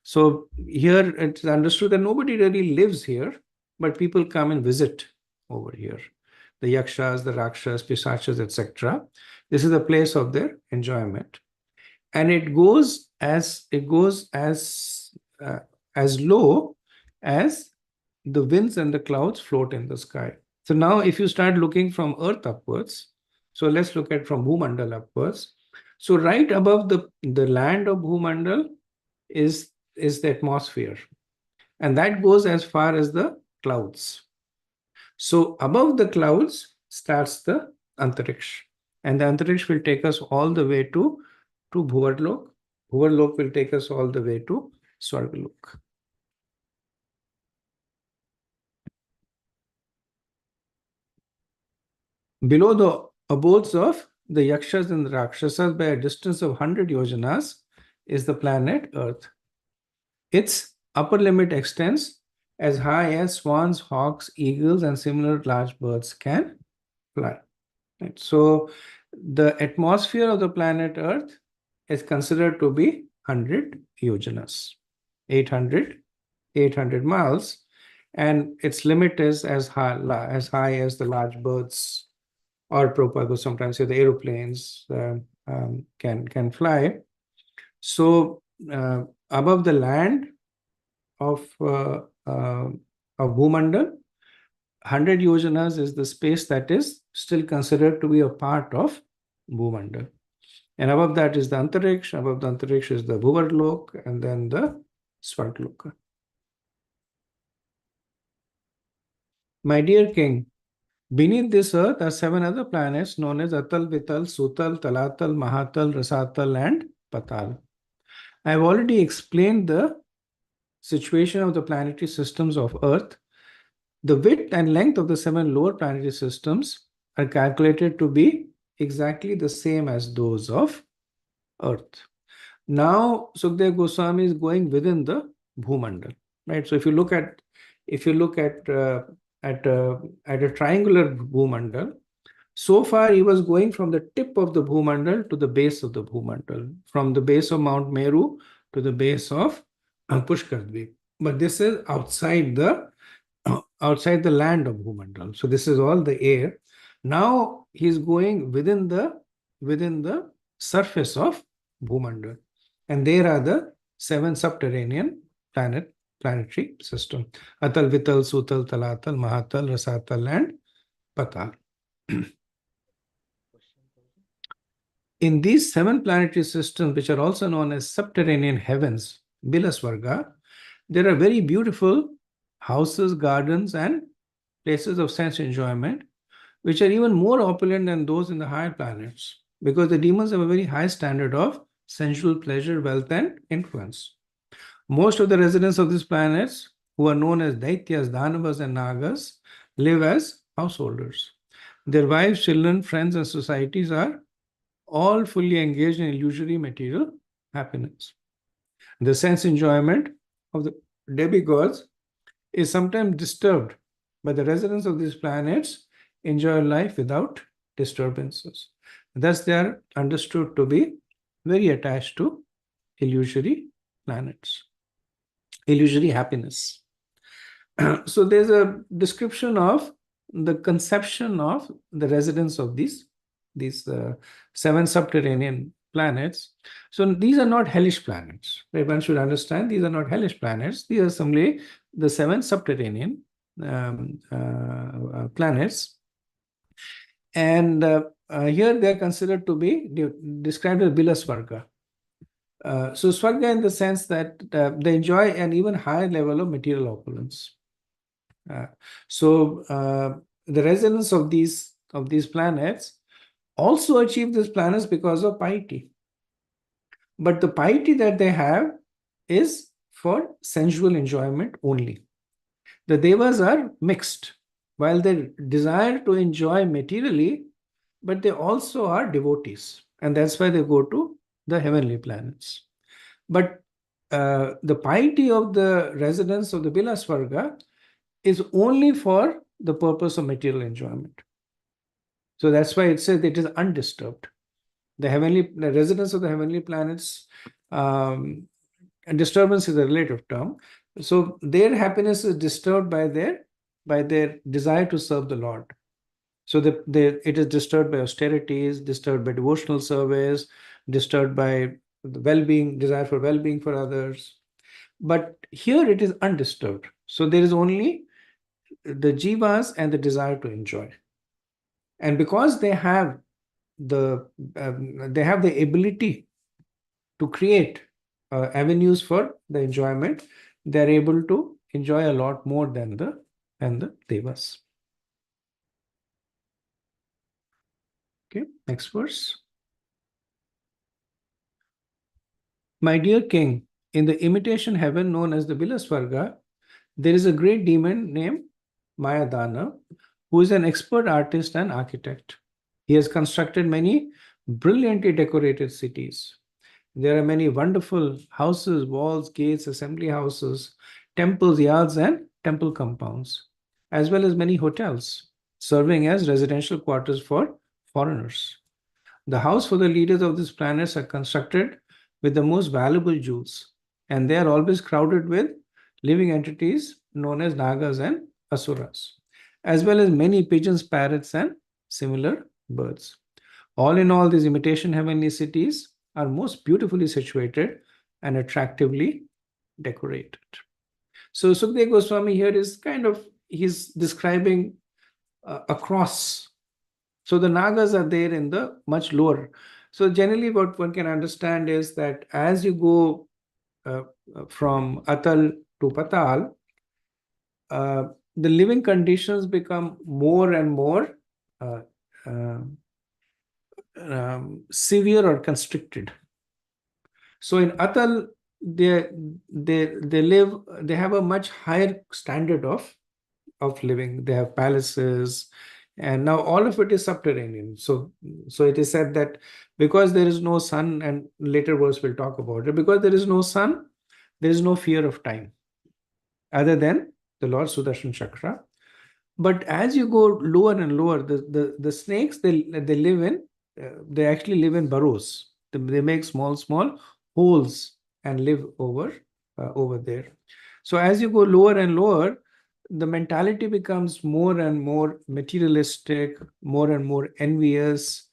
So here it's understood that nobody really lives here, but people come and visit over here. The yakshas, the rakshas, pisachas, etc. This is the place of their enjoyment, and it goes as low as the winds and the clouds float in the sky. So now, if you start looking from Earth upwards, so let's look at from Bhumandal upwards. So right above the land of Bhumandal is the atmosphere, and that goes as far as the clouds. So above the clouds starts the Antariksh. And the Antariksh will take us all the way to Bhuvarlok. Bhuvarlok will take us all the way to Swargalok. Below the abodes of the Yakshas and the Rakshasas by a distance of 100 yojanas is the planet Earth. Its upper limit extends as high as swans, hawks, eagles, and similar large birds can fly. Right? So the atmosphere of the planet Earth is considered to be 100 yojanas, 800 miles, and its limit is as high as the large birds, or Prabhupada would sometimes say the aeroplanes can fly. So above the land of Bhumandal, 100 yojanas is the space that is still considered to be a part of Bhumandal. And above that is the Antariksh, above the Antariksh is the Bhuvarlok, and then the Svargaloka. My dear king, beneath this earth are 7 other planets known as Atal, Vital, Sutal, Talatal, Mahatal, Rasatal, and Patal. I have already explained the situation of the planetary systems of Earth. The width and length of the 7 lower planetary systems are calculated to be exactly the same as those of Earth. Now, Sukdev Goswami is going within the Bhumandal, right? So if you look at a triangular Bhumandal, so far he was going from the tip of the Bhumandal to the base of the Bhumandal, from the base of Mount Meru to the base of Pushkardvip. But this is outside the land of Bhumandal. So this is all the air. Now he's going within the surface of Bhumandal. And there are the 7 subterranean planetary system. Atal, Vital, Sutal, Talatal, Mahatal, Rasatal, and Patal. In these 7 planetary systems, which are also known as subterranean heavens, Bilasvarga, there are very beautiful houses, gardens, and places of sense enjoyment, which are even more opulent than those in the higher planets, because the demons have a very high standard of sensual pleasure, wealth, and influence. Most of the residents of these planets, who are known as Daityas, Danavas, and Nagas, live as householders. Their wives, children, friends, and societies are all fully engaged in illusory material happiness. The sense enjoyment of the demigods is sometimes disturbed, but the residents of these planets enjoy life without disturbances. Thus, they are understood to be very attached to illusory planets, illusory happiness. So there's a description of the conception of the residents of these 7 subterranean planets. So these are not hellish planets. One should understand these are not hellish planets. These are simply the 7 subterranean planets. And here they are considered to be described as Bilasvarga. So Swarga in the sense that they enjoy an even higher level of material opulence. So the residents of these planets also achieve these planets because of piety. But the piety that they have is for sensual enjoyment only. The devas are mixed. While they desire to enjoy materially, but they also are devotees. And that's why they go to the heavenly planets. But the piety of the residents of the Bilasvarga is only for the purpose of material enjoyment. So that's why it says it is undisturbed. The residents of the heavenly planets, and disturbance is a relative term. So their happiness is disturbed by their desire to serve the Lord. So it is disturbed by austerities, disturbed by devotional service, disturbed by the well-being, desire for well-being for others. But here it is undisturbed. So there is only the jivas and the desire to enjoy. And because they have the ability to create avenues for the enjoyment, they are able to enjoy a lot more than the devas. Okay, next verse. My dear king, in the imitation heaven known as the Vilasvarga, there is a great demon named Mayadana, who is an expert artist and architect. He has constructed many brilliantly decorated cities. There are many wonderful houses, walls, gates, assembly houses, temples, yards, and temple compounds, as well as many hotels, serving as residential quarters for foreigners. The house for the leaders of these planets are constructed with the most valuable jewels, and they are always crowded with living entities known as Nagas and Asuras, as well as many pigeons, parrots, and similar birds. All in all, these imitation heavenly cities are most beautifully situated and attractively decorated. So Sukdev Goswami here is he's describing across. So the Nagas are there in the much lower. So generally what one can understand is that as you go from Atal to Patal, the living conditions become more and more uh, uh, severe or constricted. So in Atal, they have a much higher standard of living. They have palaces, and now all of it is subterranean. So it is said that because there is no sun, and later verse will talk about it, because there is no sun, there is no fear of time, other than the Lord Sudarshan Chakra. But as you go lower and lower, the snakes they live in, they actually live in burrows. They make small holes and live over there. So as you go lower and lower, the mentality becomes more and more materialistic, more and more envious,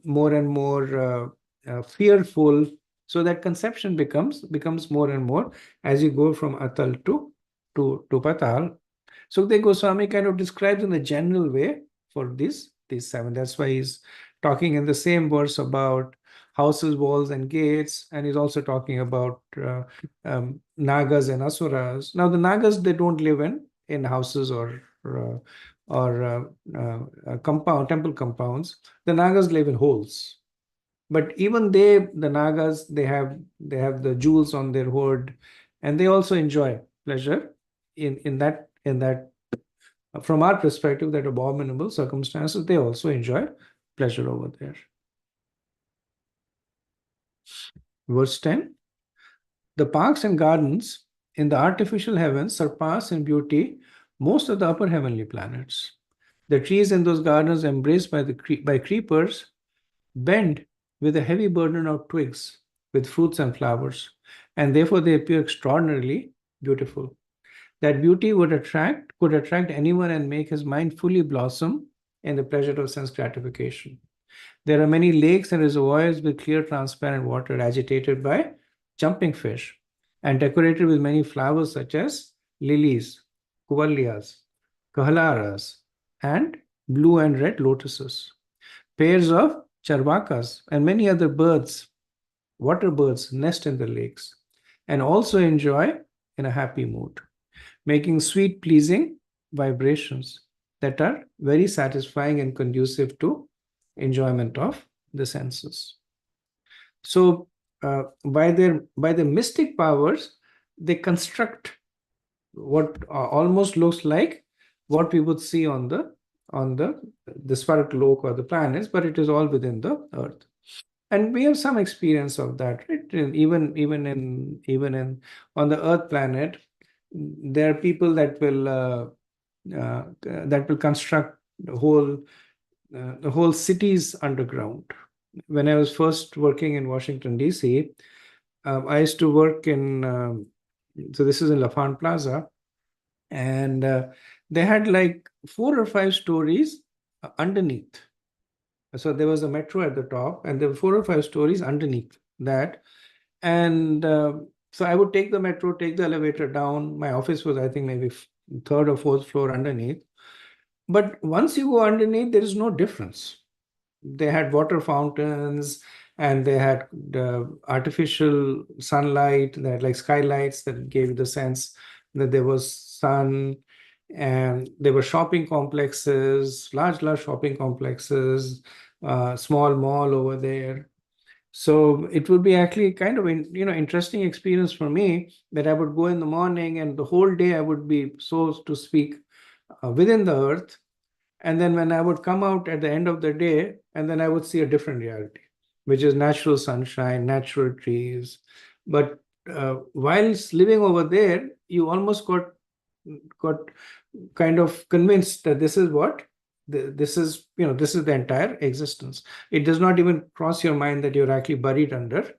more and more fearful. So that conception becomes more and more as you go from Atal to Patal. Sukdev Goswami kind of describes in a general way for these seven. That's why he's talking in the same verse about houses, walls, and gates, and he's also talking about Nagas and Asuras. Now, the Nagas, they don't live in houses or temple compounds. The Nagas live in holes. But even the Nagas, they have the jewels on their hood, and they also enjoy pleasure in that from our perspective, that abominable circumstances, they also enjoy pleasure over there. Verse 10. The parks and gardens in the artificial heavens surpass in beauty most of the upper heavenly planets. The trees in those gardens, embraced by creepers, bend with a heavy burden of twigs with fruits and flowers, and therefore they appear extraordinarily beautiful. That beauty could attract anyone and make his mind fully blossom in the pleasure of sense gratification. There are many lakes and reservoirs with clear, transparent water agitated by jumping fish and decorated with many flowers such as lilies, kuvalyas, kahalaras, and blue and red lotuses. Pairs of charvakas and many other birds, water birds, nest in the lakes and also enjoy in a happy mood, making sweet, pleasing vibrations that are very satisfying and conducive to enjoyment of the senses. So, by their mystic powers, they construct what almost looks like what we would see on the spherical oak or the planets, but it is all within the Earth. And we have some experience of that, right? Even in on the Earth planet, there are people that will construct the whole cities underground. When I was first working in Washington D.C., I used to work in so this is in Lafayette Plaza, and they had like 4 or 5 stories underneath. So there was a metro at the top, and there were 4 or 5 stories underneath that. And so I would take the metro, take the elevator down. My office was, I think, maybe third or fourth floor underneath. But once you go underneath, there is no difference. They had water fountains, and they had artificial sunlight, they had like skylights that gave you the sense that there was sun, and there were shopping complexes, large shopping complexes. small mall over there. So it would be actually kind of interesting experience for me, that I would go in the morning and the whole day I would be, so to speak, within the earth. And then when I would come out at the end of the day, and then I would see a different reality, which is natural sunshine, natural trees. But whilst living over there, you almost got kind of convinced that this is what this is, this is the entire existence. It does not even cross your mind that you're actually buried under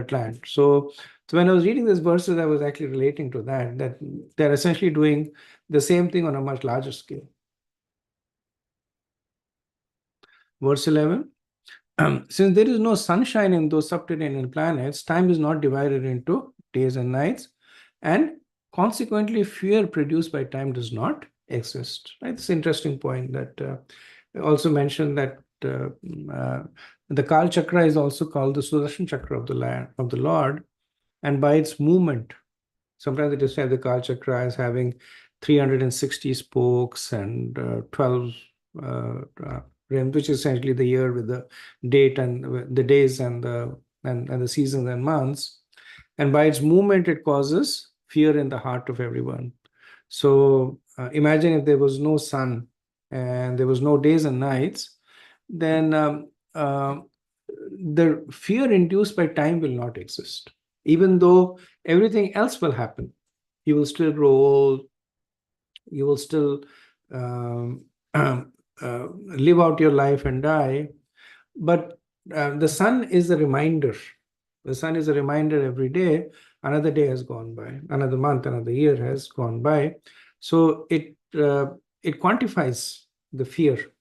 land. So when I was reading these verses, I was actually relating to that they're essentially doing the same thing on a much larger scale. Verse 11. Since there is no sunshine in those subterranean planets, time is not divided into days and nights, and consequently, fear produced by time does not exist. Right? It's an interesting point that also mentioned that the Kal Chakra is also called the Sudarshan Chakra of the Lord, and by its movement, sometimes they describe the Kal Chakra as having 360 spokes and 12 which is essentially the year with the date and the days and the seasons and months. And by its movement, it causes fear in the heart of everyone. So imagine if there was no sun and there was no days and nights, then the fear induced by time will not exist. Even though everything else will happen, you will still grow old, you will still live out your life and die. But the sun is a reminder. The sun is a reminder every day. Another day has gone by, another month, another year has gone by. So it quantifies the fear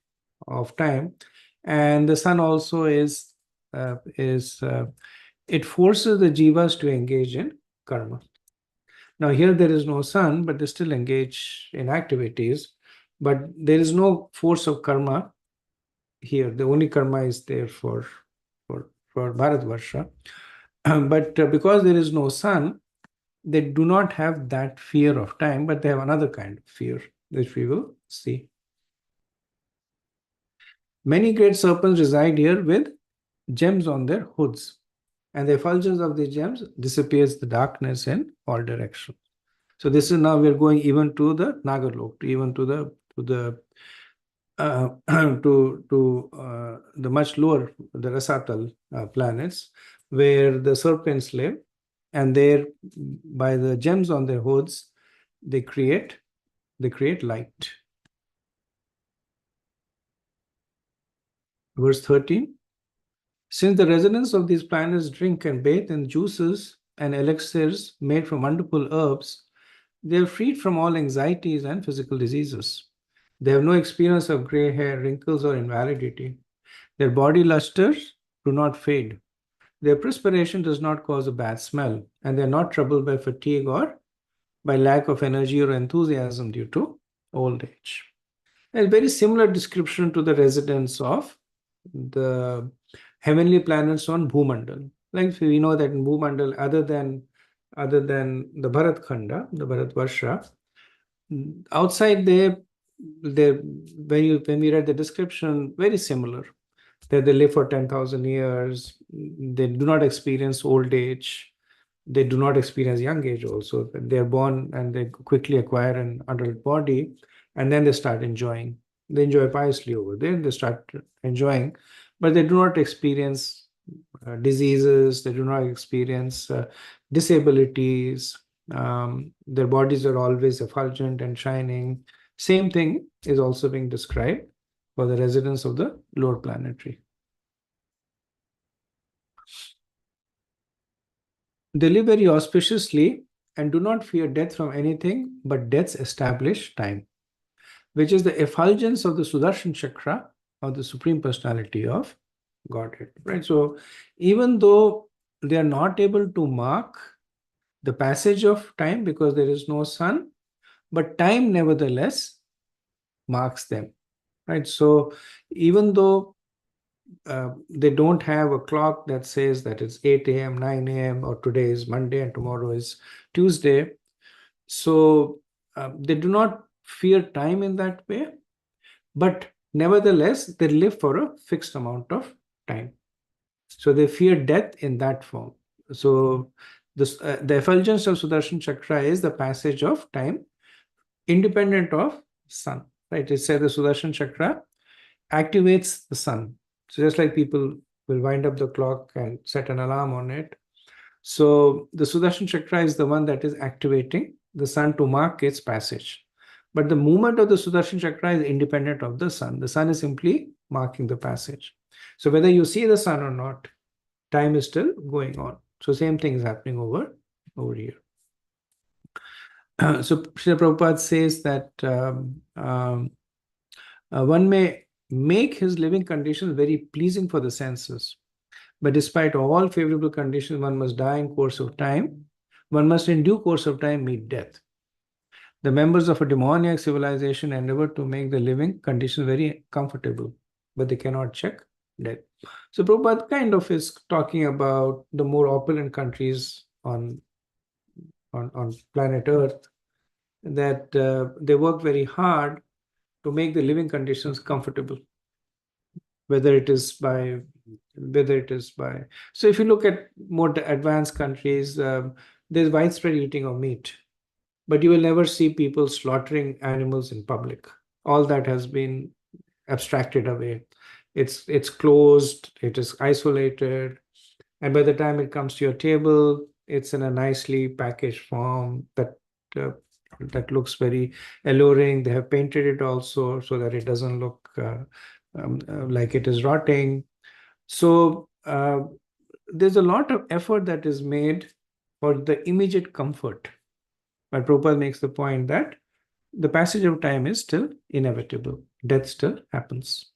of time. And the sun also it forces the jivas to engage in karma. Now here there is no sun, but they still engage in activities. But there is no force of karma here. The only karma is there for Bharatvarsha. But because there is no sun, they do not have that fear of time, but they have another kind of fear, which we will see. Many great serpents reside here with gems on their hoods, and the effulgence of the gems disappears the darkness in all directions. So this is now we're going even to the Nagarlok, even to the the much lower, the Rasatal planets, where the serpents live, and there, by the gems on their hoods, they create light. Verse 13. Since the residents of these planets drink and bathe in juices and elixirs made from wonderful herbs, they are freed from all anxieties and physical diseases. They have no experience of gray hair, wrinkles, or invalidity. Their body lusters do not fade. Their perspiration does not cause a bad smell, and they are not troubled by fatigue or by lack of energy or enthusiasm due to old age. A very similar description to the residents of the heavenly planets on Bhumandal. Like we know that in Bhumandal, other than the Bharat Khanda, the Bharatvarsha, outside there, when we read the description, very similar. That they live for 10,000 years, they do not experience old age, they do not experience young age also. They're born and they quickly acquire an adult body, and then they start enjoying. They enjoy piously over there, they start enjoying, but they do not experience diseases, they do not experience disabilities. Their bodies are always effulgent and shining. Same thing is also being described for the residents of the lower planetary. They live very auspiciously and do not fear death from anything but death's established time, which is the effulgence of the Sudarshan Chakra, or the Supreme Personality of Godhead. Right? So even though they are not able to mark the passage of time because there is no sun, but time nevertheless marks them. Right? So even though they don't have a clock that says that it's 8 a.m., 9 a.m., or today is Monday and tomorrow is Tuesday. So they do not fear time in that way, but Nevertheless, they live for a fixed amount of time. So they fear death in that form. So the effulgence of Sudarshan Chakra is the passage of time independent of sun. Right? It says the Sudarshan Chakra activates the sun. So just like people will wind up the clock and set an alarm on it. So the Sudarshan Chakra is the one that is activating the sun to mark its passage. But the movement of the Sudarshan Chakra is independent of the sun. The sun is simply marking the passage. So whether you see the sun or not, time is still going on. So same thing is happening over here. So Srila Prabhupada says that one may make his living conditions very pleasing for the senses. But despite all favorable conditions, one must die in course of time. One must in due course of time meet death. The members of a demoniac civilization endeavor to make the living conditions very comfortable, but they cannot check death. So Prabhupada kind of is talking about the more opulent countries on planet Earth, that they work very hard to make the living conditions comfortable, whether it is by so if you look at more advanced countries, there's widespread eating of meat, but you will never see people slaughtering animals in public. All that has been abstracted away. It's closed, it is isolated, and by the time it comes to your table, it's in a nicely packaged form uh, that looks very alluring. They have painted it also so that it doesn't look like it is rotting. So there's a lot of effort that is made for the immediate comfort. But Prabhupada makes the point that the passage of time is still inevitable. Death still happens.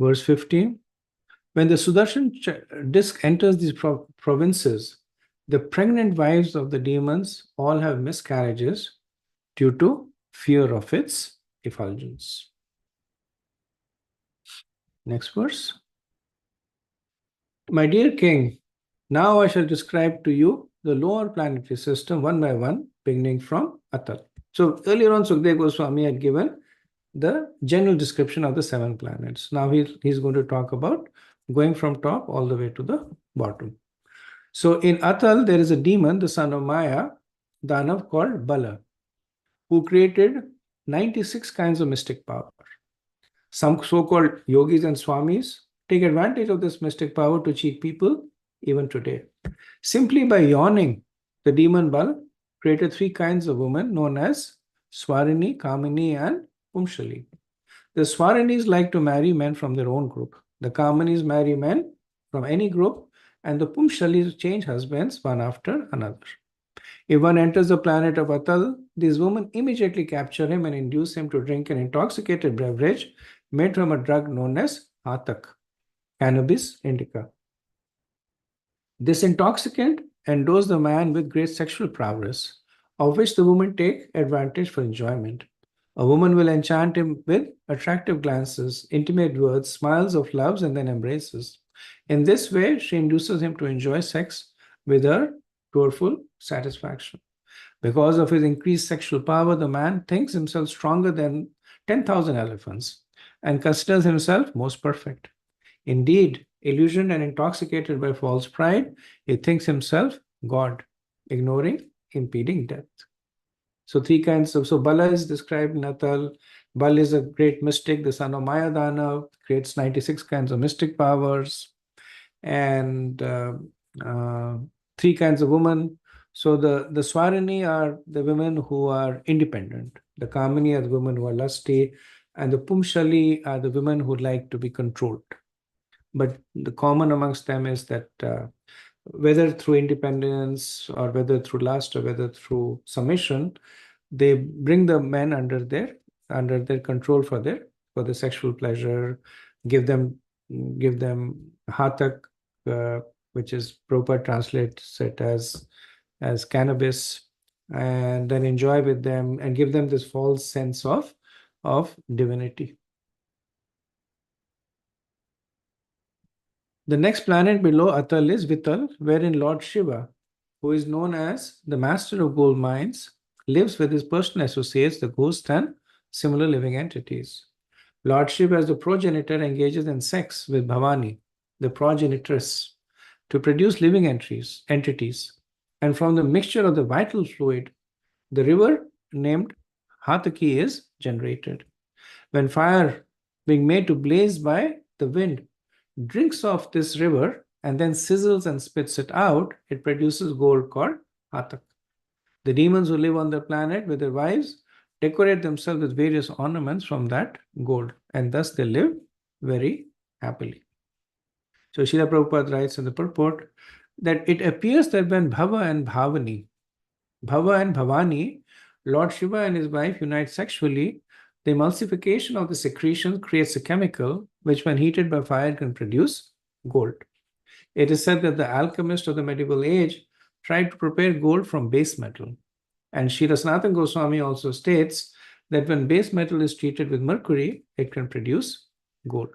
Verse 15. When the Sudarshan disk enters these provinces, the pregnant wives of the demons all have miscarriages due to fear of its effulgence. Next verse. My dear king, now I shall describe to you the lower planetary system one by one, beginning from Atal. So earlier on, Sukdev Goswami had given the general description of the 7 planets. Now he's going to talk about going from top all the way to the bottom. So in Atal, there is a demon, the son of Maya, Danav, called Bala, who created 96 kinds of mystic power. Some so-called yogis and swamis take advantage of this mystic power to cheat people even today. Simply by yawning, the demon Bal created 3 kinds of women known as Swarini, Kamini, and Pumshali. The Swarinis like to marry men from their own group. The Kamanis marry men from any group, and the Pumshalis change husbands one after another. If one enters the planet of Atal, these women immediately capture him and induce him to drink an intoxicated beverage made from a drug known as Hatak, cannabis indica. This intoxicant endows the man with great sexual prowess, of which the women take advantage for enjoyment. A woman will enchant him with attractive glances, intimate words, smiles of loves, and then embraces. In this way, she induces him to enjoy sex with her to her full satisfaction. Because of his increased sexual power, the man thinks himself stronger than 10,000 elephants and considers himself most perfect. Indeed, illusioned and intoxicated by false pride, he thinks himself God, ignoring impeding death. So 3 kinds of, so Bala is described in Atal. Bal is a great mystic, the son of Maya Dana, creates 96 kinds of mystic powers, and 3 kinds of women. So the Swarini are the women who are independent. The Kamini are the women who are lusty, and the Pumshali are the women who like to be controlled. But the common amongst them is that whether through independence or whether through lust or whether through submission, they bring the men under their control for the sexual pleasure, give them hatak, which is Prabhupada translates it as cannabis, and then enjoy with them and give them this false sense of divinity. The next planet below Atal is Vital, wherein Lord Shiva, who is known as the master of gold mines, lives with his personal associates, the ghosts and similar living entities. Lord Shiva, as the progenitor, engages in sex with Bhavani, the progenitress, to produce living entities. And from the mixture of the vital fluid, the river named Hataki is generated. When fire, being made to blaze by the wind, drinks of this river and then sizzles and spits it out, it produces gold called Hatak. The demons who live on the planet with their wives decorate themselves with various ornaments from that gold, and thus they live very happily. So Srila Prabhupada writes in the purport that it appears that when Bhava and Bhavani, Lord Shiva and his wife unite sexually, the emulsification of the secretion creates a chemical which, when heated by fire, can produce gold. It is said that the alchemists of the medieval age tried to prepare gold from base metal. And Srila Sanatana Goswami also states that when base metal is treated with mercury, it can produce gold.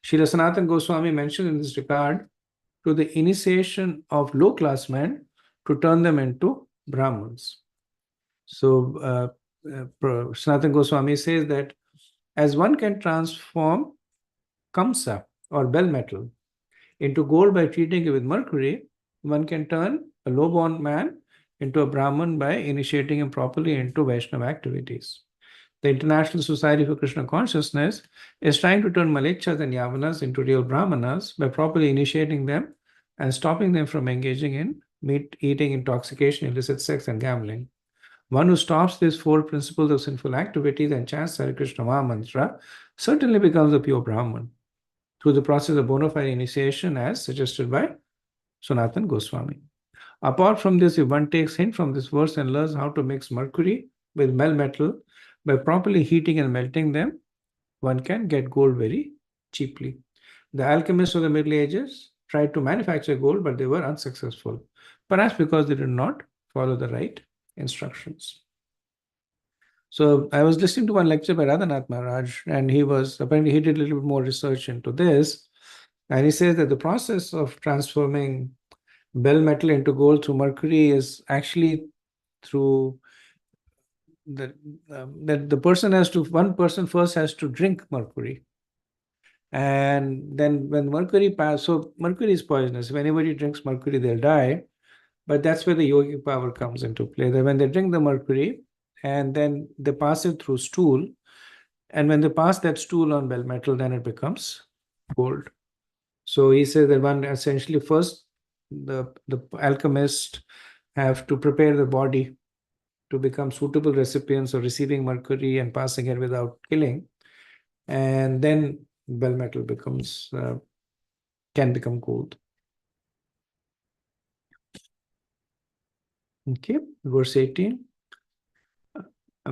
Srila Sanatana Goswami mentioned in this regard to the initiation of low-class men to turn them into Brahmins. So Sanatana Goswami says that as one can transform Kamsa or bell metal into gold by treating it with mercury, one can turn a low-born man into a Brahman by initiating him properly into Vaishnava activities. The International Society for Krishna Consciousness is trying to turn Malechas and Yavanas into real Brahmanas by properly initiating them and stopping them from engaging in meat eating, intoxication, illicit sex, and gambling. One who stops these four principles of sinful activities and chants Hare Krishna Maha Mantra certainly becomes a pure Brahman through the process of bona fide initiation as suggested by Sanatana Goswami. Apart from this, if one takes hint from this verse and learns how to mix mercury with metal by properly heating and melting them, one can get gold very cheaply. The alchemists of the Middle Ages tried to manufacture gold, but they were unsuccessful, perhaps because they did not follow the right instructions. So I was listening to one lecture by Radhanath Maharaj, and he did a little bit more research into this, and he says that the process of transforming bell metal into gold through mercury is actually through that one person first has to drink mercury, and then when mercury so mercury is poisonous. If anybody drinks mercury, they'll die. But that's where the yogic power comes into play. That when they drink the mercury and then they pass it through stool, and when they pass that stool on bell metal, then it becomes gold. So he says that one essentially first the alchemist have to prepare the body to become suitable recipients of receiving mercury and passing it without killing, and then bell metal can become gold. Okay, verse 18.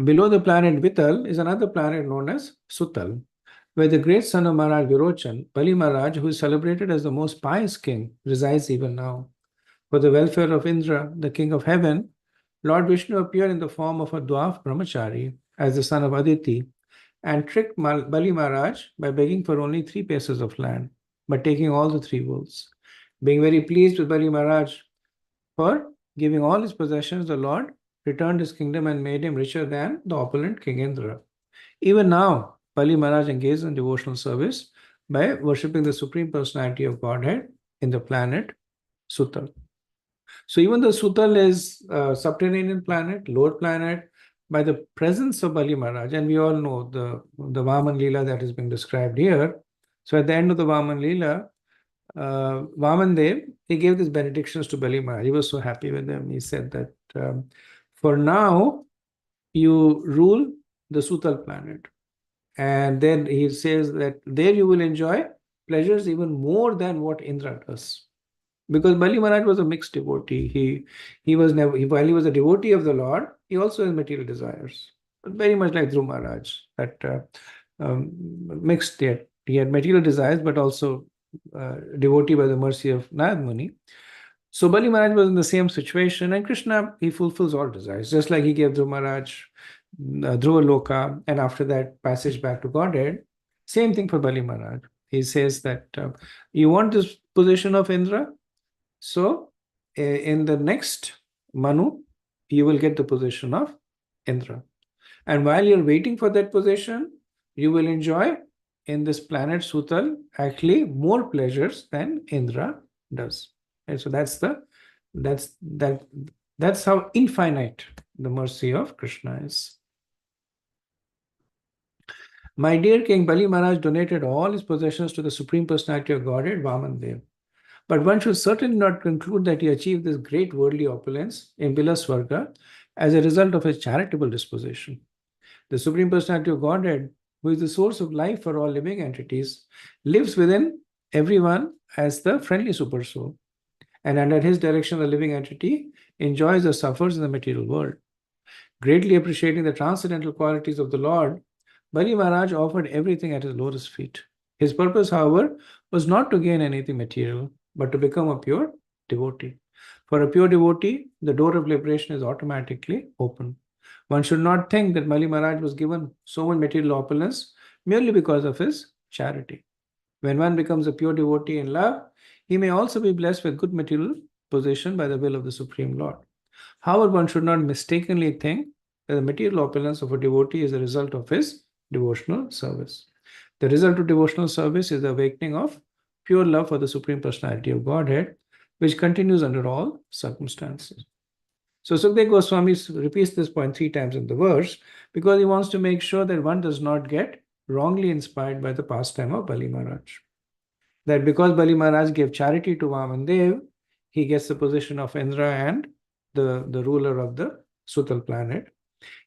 Below the planet Vital is another planet known as Sutal, where the great son of Maharaj Virochan, Bali Maharaj, who is celebrated as the most pious king, resides even now. For the welfare of Indra, the king of heaven, Lord Vishnu appeared in the form of a dwarf brahmachari as the son of Aditi and tricked Bali Maharaj by begging for only 3 paces of land, but taking all the 3 wolves. Being very pleased with Bali Maharaj for giving all his possessions, the Lord returned his kingdom and made him richer than the opulent King Indra. Even now, Bali Maharaj engages in devotional service by worshipping the Supreme Personality of Godhead in the planet Sutal. So even though Sutal is a subterranean planet, lower planet, by the presence of Bali Maharaj, and we all know the Vaman Leela that is being described here. So at the end of the Vaman Leela, Vaman Dev, he gave these benedictions to Bali Maharaj. He was so happy with them. He said that for now, you rule the Sutal planet. And then he says that there you will enjoy pleasures even more than what Indra does. Because Bali Maharaj was a mixed devotee. He was never, while he was a devotee of the Lord, he also has material desires. Very much like Dhruv Maharaj, that mixed yet. He had material desires, but also devotee by the mercy of Narad Muni. So Bali Maharaj was in the same situation, and Krishna, he fulfills all desires, just like he gave Dhruv Maharaj Dhruva Loka, and after that passage back to Godhead. Same thing for Bali Maharaj. He says that you want this position of Indra, so in the next Manu, you will get the position of Indra. And while you're waiting for that position, you will enjoy in this planet Sutal actually more pleasures than Indra does. And so that's how infinite the mercy of Krishna is. My dear King, Bali Maharaj donated all his possessions to the Supreme Personality of Godhead, Vaman Dev. But one should certainly not conclude that he achieved this great worldly opulence in Bilaswarga as a result of his charitable disposition. The Supreme Personality of Godhead, who is the source of life for all living entities, lives within everyone as the friendly supersoul. And under his direction, the living entity enjoys or suffers in the material world. Greatly appreciating the transcendental qualities of the Lord, Bali Maharaj offered everything at his lotus feet. His purpose, however, was not to gain anything material, but to become a pure devotee. For a pure devotee, the door of liberation is automatically open. One should not think that Bali Maharaj was given so much material opulence merely because of his charity. When one becomes a pure devotee in love, he may also be blessed with good material position by the will of the Supreme Lord. However, one should not mistakenly think that the material opulence of a devotee is a result of his devotional service. The result of devotional service is the awakening of pure love for the Supreme Personality of Godhead, which continues under all circumstances. So Sukdev Goswami repeats this point 3 times in the verse because he wants to make sure that one does not get wrongly inspired by the pastime of Bali Maharaj. That because Bali Maharaj gave charity to Vaman Dev, he gets the position of Indra and the ruler of the Sutal planet.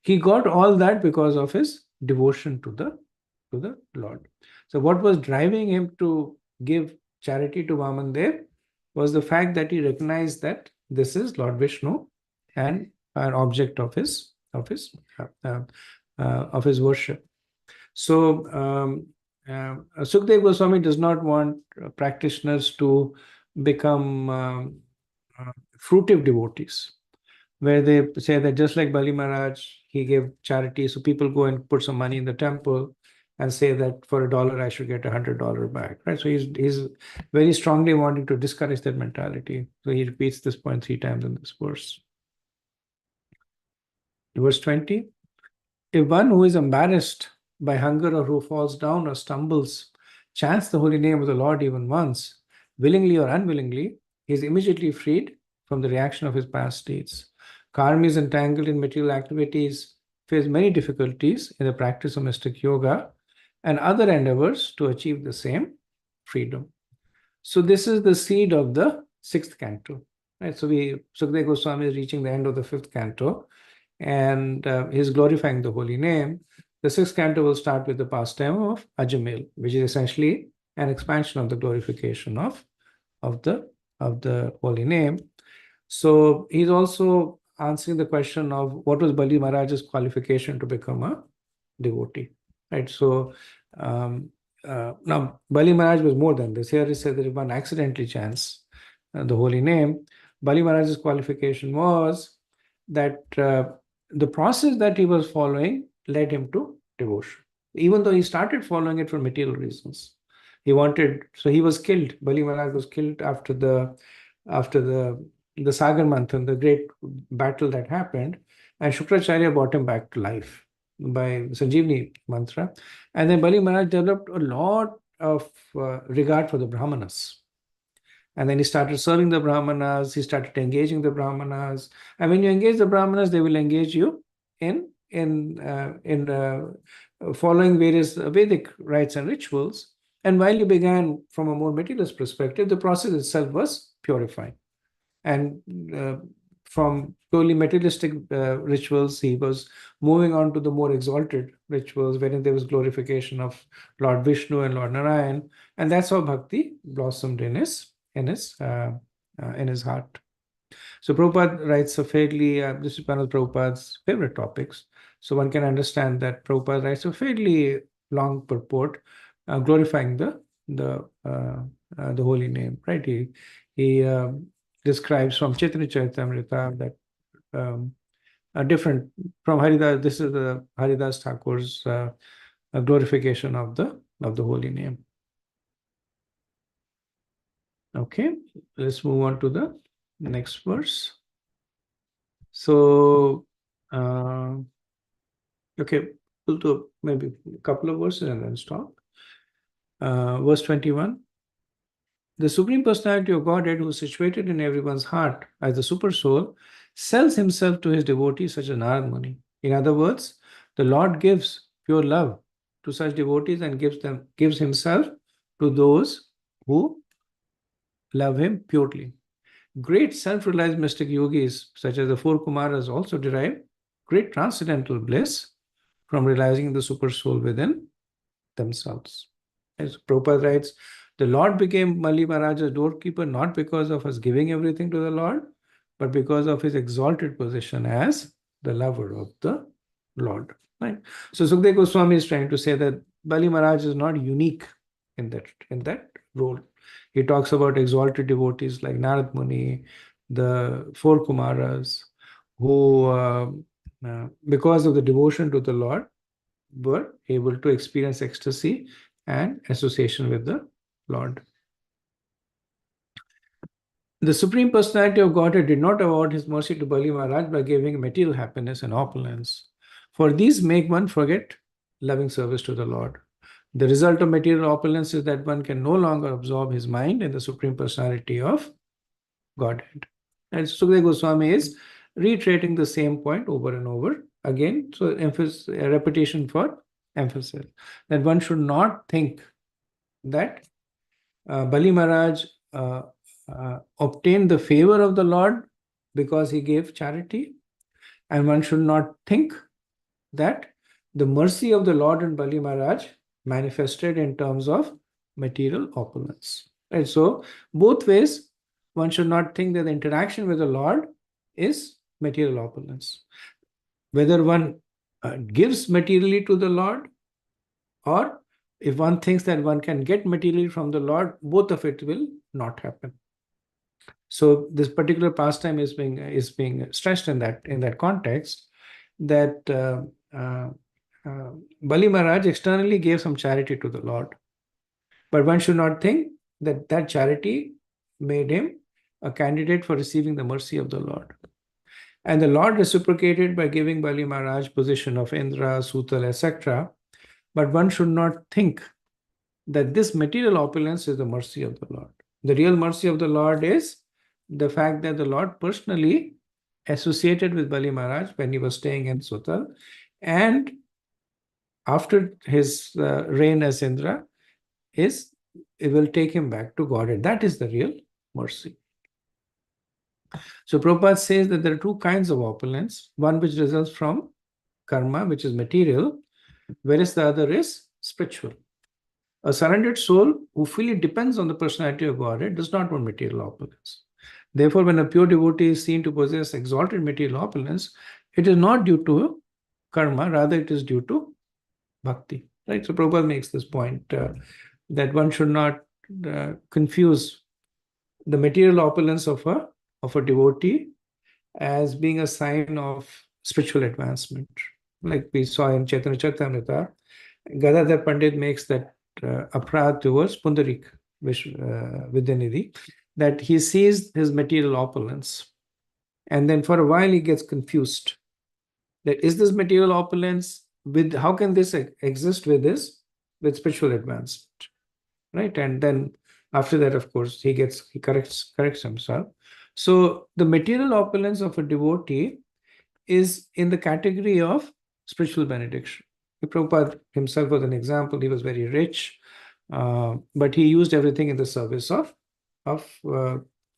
He got all that because of his devotion to the Lord. So what was driving him to give charity to Vaman Dev was the fact that he recognized that this is Lord Vishnu and an object of his worship. So Sukdev Goswami does not want practitioners to become fruitive devotees, where they say that just like Bali Maharaj, he gave charity, so people go and put some money in the temple and say that for $1 I should get $100 back, right? So he's very strongly wanting to discourage that mentality. So he repeats this point 3 times in this verse. Verse 20, if one who is embarrassed by hunger or who falls down or stumbles chants the holy name of the Lord even once, willingly or unwillingly, he is immediately freed from the reaction of his past deeds. Karmis entangled in material activities face many difficulties in the practice of mystic yoga and other endeavors to achieve the same freedom. So this is the seed of the 6th canto. Right? So Sukdev Goswami is reaching the end of the 5th canto, and he's glorifying the holy name. The 6th canto will start with the pastime of Ajamil, which is essentially an expansion of the glorification of the holy name. So he's also answering the question of what was Bali Maharaj's qualification to become a devotee, right? So now Bali Maharaj was more than this. Here it says that if one accidentally chants the holy name, Bali Maharaj's qualification was that the process that he was following led him to devotion, even though he started following it for material reasons. He was killed. Bali Maharaj was killed after the Sagar Manthan, the great battle that happened, and Shukracharya brought him back to life by Sanjeevani mantra. And then Bali Maharaj developed a lot of regard for the Brahmanas. And then he started serving the Brahmanas, he started engaging the Brahmanas. And when you engage the Brahmanas, they will engage you in following various Vedic rites and rituals. And while he began from a more materialist perspective, the process itself was purifying. And from purely materialistic rituals, he was moving on to the more exalted rituals, wherein there was glorification of Lord Vishnu and Lord Narayan, and that's how bhakti blossomed in his heart. So Prabhupada writes a fairly, this is one of Prabhupada's favorite topics. So one can understand that Prabhupada writes a fairly long purport glorifying the holy name, right? He describes from Chaitanya Charitamrita that a different from Haridas. This is the Haridas Thakur's glorification of the holy name. Okay, let's move on to the next verse. So Okay, we'll do maybe a couple of verses and then stop. Verse 21. The Supreme Personality of Godhead, who is situated in everyone's heart as the Super Soul, sells himself to his devotees such as Narad Muni. In other words, the Lord gives pure love to such devotees and gives himself to those who love him purely. Great self-realized mystic yogis, such as the four Kumaras, also derive great transcendental bliss from realizing the Super Soul within themselves. As Prabhupada writes, the Lord became Mali Maharaja's doorkeeper not because of us giving everything to the Lord, but because of his exalted position as the lover of the Lord. Right? So Sukdev Goswami is trying to say that Bali Maharaj is not unique in that role. He talks about exalted devotees like Narad Muni, the four Kumaras, who, because of the devotion to the Lord, were able to experience ecstasy and association with the Lord. The Supreme Personality of Godhead did not award his mercy to Bali Maharaj by giving material happiness and opulence, for these make one forget loving service to the Lord. The result of material opulence is that one can no longer absorb his mind in the Supreme Personality of Godhead. And Sukadeva Goswami is reiterating the same point over and over again. So, repetition for emphasis, that one should not think that Bali Maharaj obtained the favor of the Lord because he gave charity, and one should not think that the mercy of the Lord and Bali Maharaj manifested in terms of material opulence. Right? So, both ways, one should not think that the interaction with the Lord is material opulence. Whether one gives materially to the Lord, or if one thinks that one can get materially from the Lord, both of it will not happen. So this particular pastime is being stressed in that context, that Bali Maharaj externally gave some charity to the Lord, but one should not think that that charity made him a candidate for receiving the mercy of the Lord. And the Lord reciprocated by giving Bali Maharaj position of Indra, Sutal, etc. But one should not think that this material opulence is the mercy of the Lord. The real mercy of the Lord is the fact that the Lord personally associated with Bali Maharaj when he was staying in Sutal, and after his reign as Indra, it will take him back to Godhead. That is the real mercy. So Prabhupada says that there are two kinds of opulence, one which results from karma, which is material, whereas the other is spiritual. A surrendered soul who fully depends on the personality of Godhead does not want material opulence. Therefore, when a pure devotee is seen to possess exalted material opulence, it is not due to karma, rather it is due to bhakti. Right? So Prabhupada makes this point that one should not confuse the material opulence of a devotee as being a sign of spiritual advancement. Like we saw in Chaitanya Charitamrita, Gadadhar Pandit makes that aparadh towards Pundarik Vidyanidhi, that he sees his material opulence, and then for a while he gets confused. That is this material opulence with, how can this exist with spiritual advancement, right? And then after that, of course, he corrects himself. So the material opulence of a devotee is in the category of spiritual benediction. Prabhupada himself was an example. He was very rich, but he used everything in the service of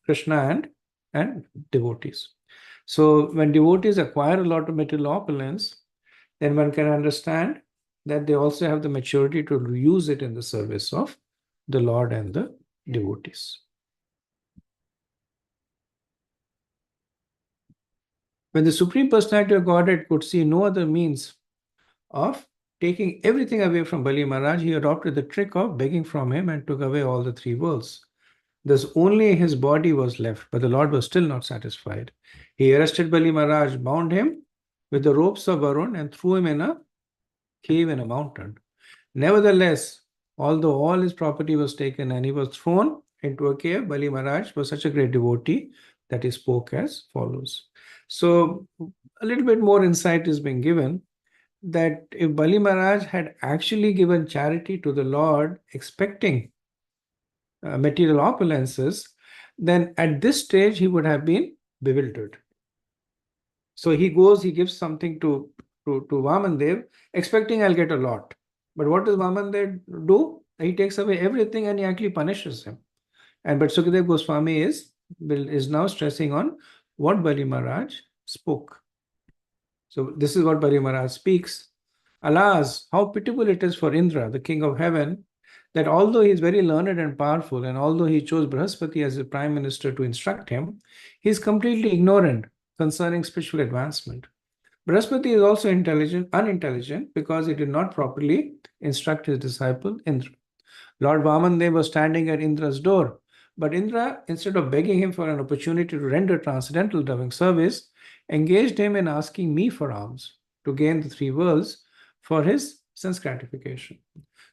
Krishna and devotees. So when devotees acquire a lot of material opulence, then one can understand that they also have the maturity to use it in the service of the Lord and the devotees. When the Supreme Personality of Godhead could see no other means of taking everything away from Bali Maharaj, he adopted the trick of begging from him and took away all the three worlds. Thus only his body was left, but the Lord was still not satisfied. He arrested Bali Maharaj, bound him with the ropes of Varun, and threw him in a cave in a mountain. Nevertheless, although all his property was taken and he was thrown into a cave, Bali Maharaj was such a great devotee that he spoke as follows. So a little bit more insight is being given that if Bali Maharaj had actually given charity to the Lord, expecting material opulences, then at this stage he would have been bewildered. So he goes, he gives something to Vamandev, expecting I'll get a lot. But what does Vamandev do? He takes away everything and he actually punishes him. But Sukadev Goswami is now stressing on what Bali Maharaj spoke. So this is what Bali Maharaj speaks. Alas, how pitiable it is for Indra, the king of heaven, that although he is very learned and powerful, and although he chose Brahaspati as the prime minister to instruct him, he is completely ignorant concerning spiritual advancement. Brahaspati is also unintelligent because he did not properly instruct his disciple Indra. Lord Vamandev was standing at Indra's door, but Indra, instead of begging him for an opportunity to render transcendental loving service, engaged him in asking me for alms to gain the three worlds for his sense gratification.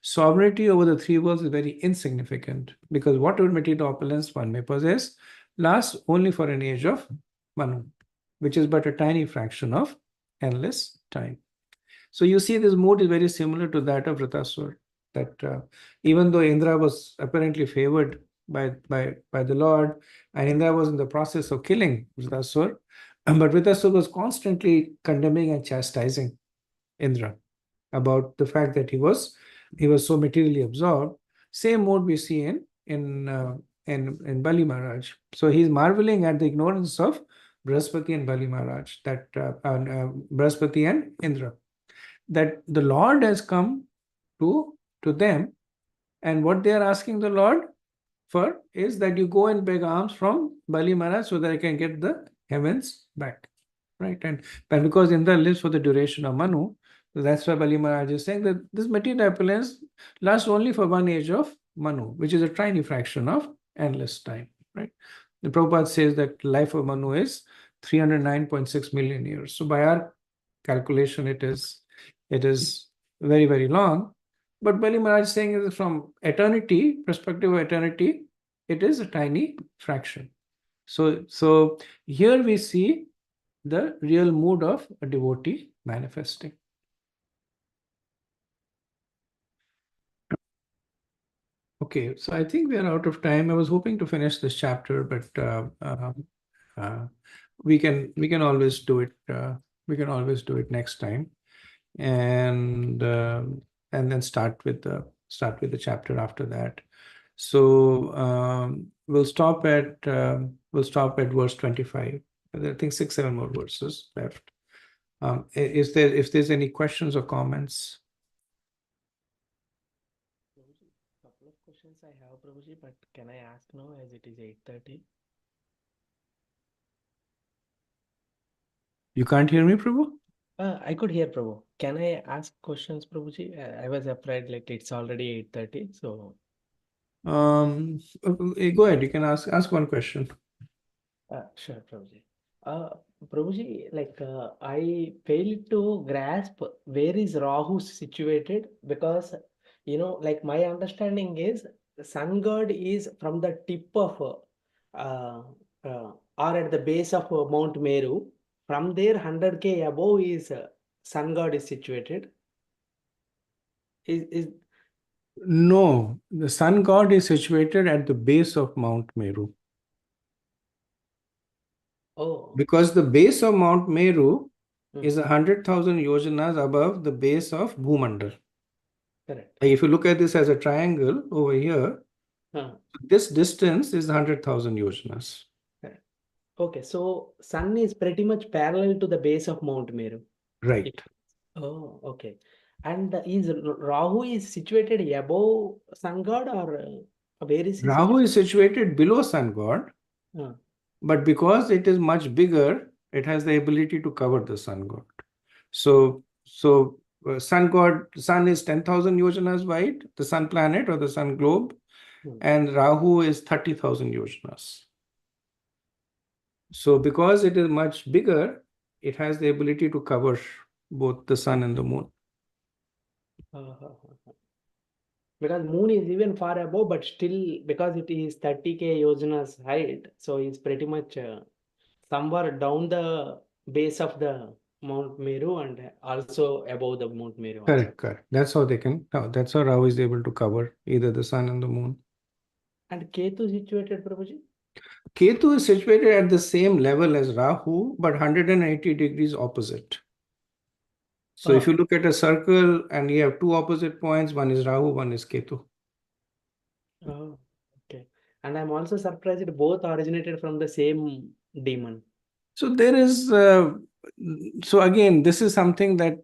Sovereignty over the three worlds is very insignificant because whatever material opulence one may possess lasts only for an age of Manu, which is but a tiny fraction of endless time. So you see, this mood is very similar to that of Vritasur, that even though Indra was apparently favored by the Lord, and Indra was in the process of killing Vritasur, but Vritasur was constantly condemning and chastising Indra about the fact that he was so materially absorbed. Same mode we see in Bali Maharaj. So he's marveling at the ignorance of Brahaspati and Bali Maharaj, that Brahaspati and Indra, that the Lord has come to them, and what they are asking the Lord for is that you go and beg alms from Bali Maharaj so that I can get the heavens back, right? And because Indra lives for the duration of Manu, so that's why Bali Maharaj is saying that this material opulence lasts only for one age of Manu, which is a tiny fraction of endless time, right? The Prabhupada says that life of Manu is 309.6 million years. So by our calculation, it is very, very long. But Bali Maharaj is saying is from eternity, perspective of eternity, it is a tiny fraction. So here we see the real mood of a devotee manifesting. Okay, so I think we are out of time. I was hoping to finish this chapter, but we can always do it. We can always do it next time, and then start with the chapter after that. So we'll stop at verse 25. I think 6-7 more verses left. If there's any questions or comments? Couple of questions I have, Prabhuji, but can I ask now as it is 8:30? You can't hear me, Prabhu? I could hear, Prabhu. Can I ask questions, Prabhuji? I was afraid like it's already 8:30, so Go ahead. You can ask one question. sure, Prabhuji. Prabhuji, like I failed to grasp where is Rahu situated because like my understanding is the sun god is from the tip of or at the base of Mount Meru. From there, 100K above is sun god is situated. Is No, the sun god is situated at the base of Mount Meru. oh Because the base of Mount Meru hmm, is 100,000 yojanas above the base of Bhumandal. correct. If you look at this as a triangle over here, Huh, this distance is 100,000 yojanas. correct. Okay, so sun is pretty much parallel to the base of Mount Meru. Right. Oh, okay. And is Rahu is situated above sun god or where is he Rahu situated? is situated below sun god, Uh, but because it is much bigger, it has the ability to cover the sun god. So sun is 10,000 yojanas wide, the sun planet or the sun globe, and Rahu is 30,000 yojanas. So because it is much bigger, it has the ability to cover both the sun and the moon. because moon is even far above, but still because it is 30K yojanas height, so it's pretty much somewhere down the base of the Mount Meru and also above the Mount Meru also. Correct, correct. That's how they can, that's how Rahu is able to cover either the sun and the moon. And Ketu situated, Prabhuji? Ketu is situated at the same level as Rahu, but 180 degrees opposite. So if you look at a circle and you have two opposite points, one is Rahu, one is Ketu. Oh, okay. And I'm also surprised both originated from the same demon. So there is, so again, this is something that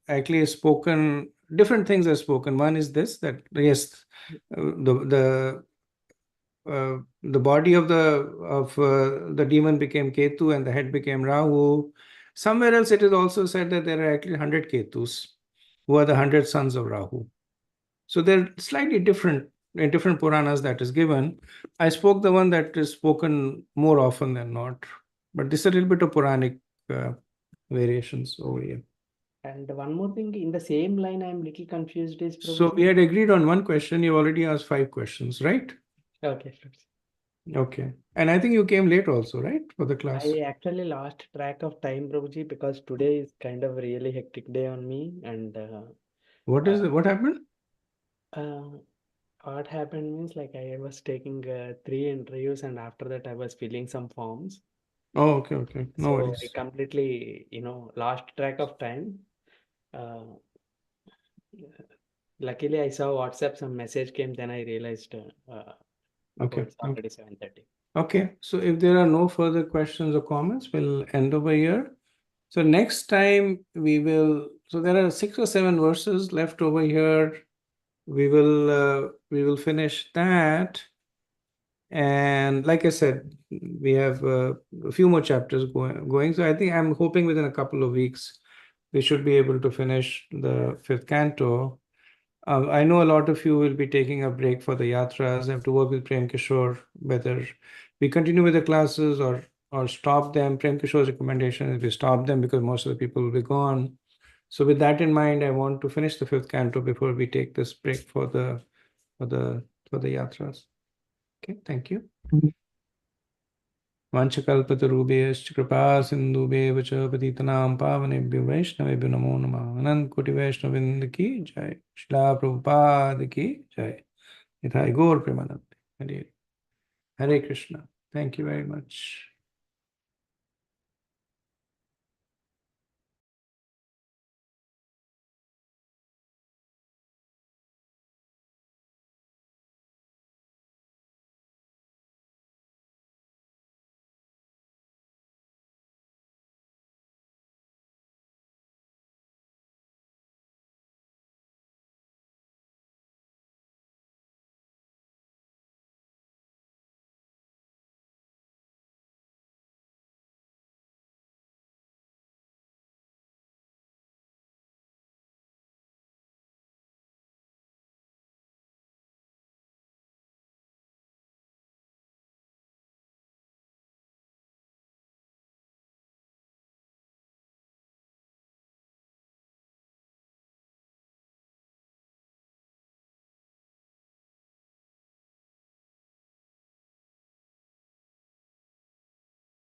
actually is spoken, different things are spoken. One is this, that yes, the body of the demon became Ketu and the head became Rahu. Somewhere else it is also said that there are actually 100 Ketus who are the 100 sons of Rahu. So they're slightly different in different Puranas that is given. I spoke the one that is spoken more often than not, but this is a little bit of Puranic variations over here. And one more thing, in the same line, I'm little confused is So we Prabhuji. had agreed on one question. You already asked 5 questions, right? Okay, Prabhuji. Okay. And I think you came late also, right, for the class? I actually lost track of time, Prabhuji, because today is kind of really hectic day on me. And What happened? what happened means like I was taking 3 interviews, and after that I was filling some forms. Oh, okay. No So I worries. completely, lost track of time. Uh, Luckily, I saw WhatsApp, some message came, then I realized, Okay. it's already 7:30. Okay. So if there are no further questions or comments, we'll end over here. So next time we will, so there are 6 or 7 verses left over here. We will finish that. And like I said, we have a few more chapters going. So I think I'm hoping within a couple of weeks, we should be able to finish the 5th canto. I know a lot of you will be taking a break for the yatras. I have to work with Prem Kishore whether we continue with the classes or stop them. Prem Kishore's recommendation is we stop them because most of the people will be gone. So with that in mind, I want to finish the 5th canto before we take this break for the yatras. Okay, thank you. वाञ्छकल्पतरुभ्यश्च कृपा सिन्धुभ्येव च पतितनां पावनेभ्यो वैष्णवेभ्यो नमो नमः। अनंत कोटि वैष्णववृंद की जय। श्रील प्रभुपाद की जय। यथाय गौर Premanand. Hare Hare Krishna. Thank you very much.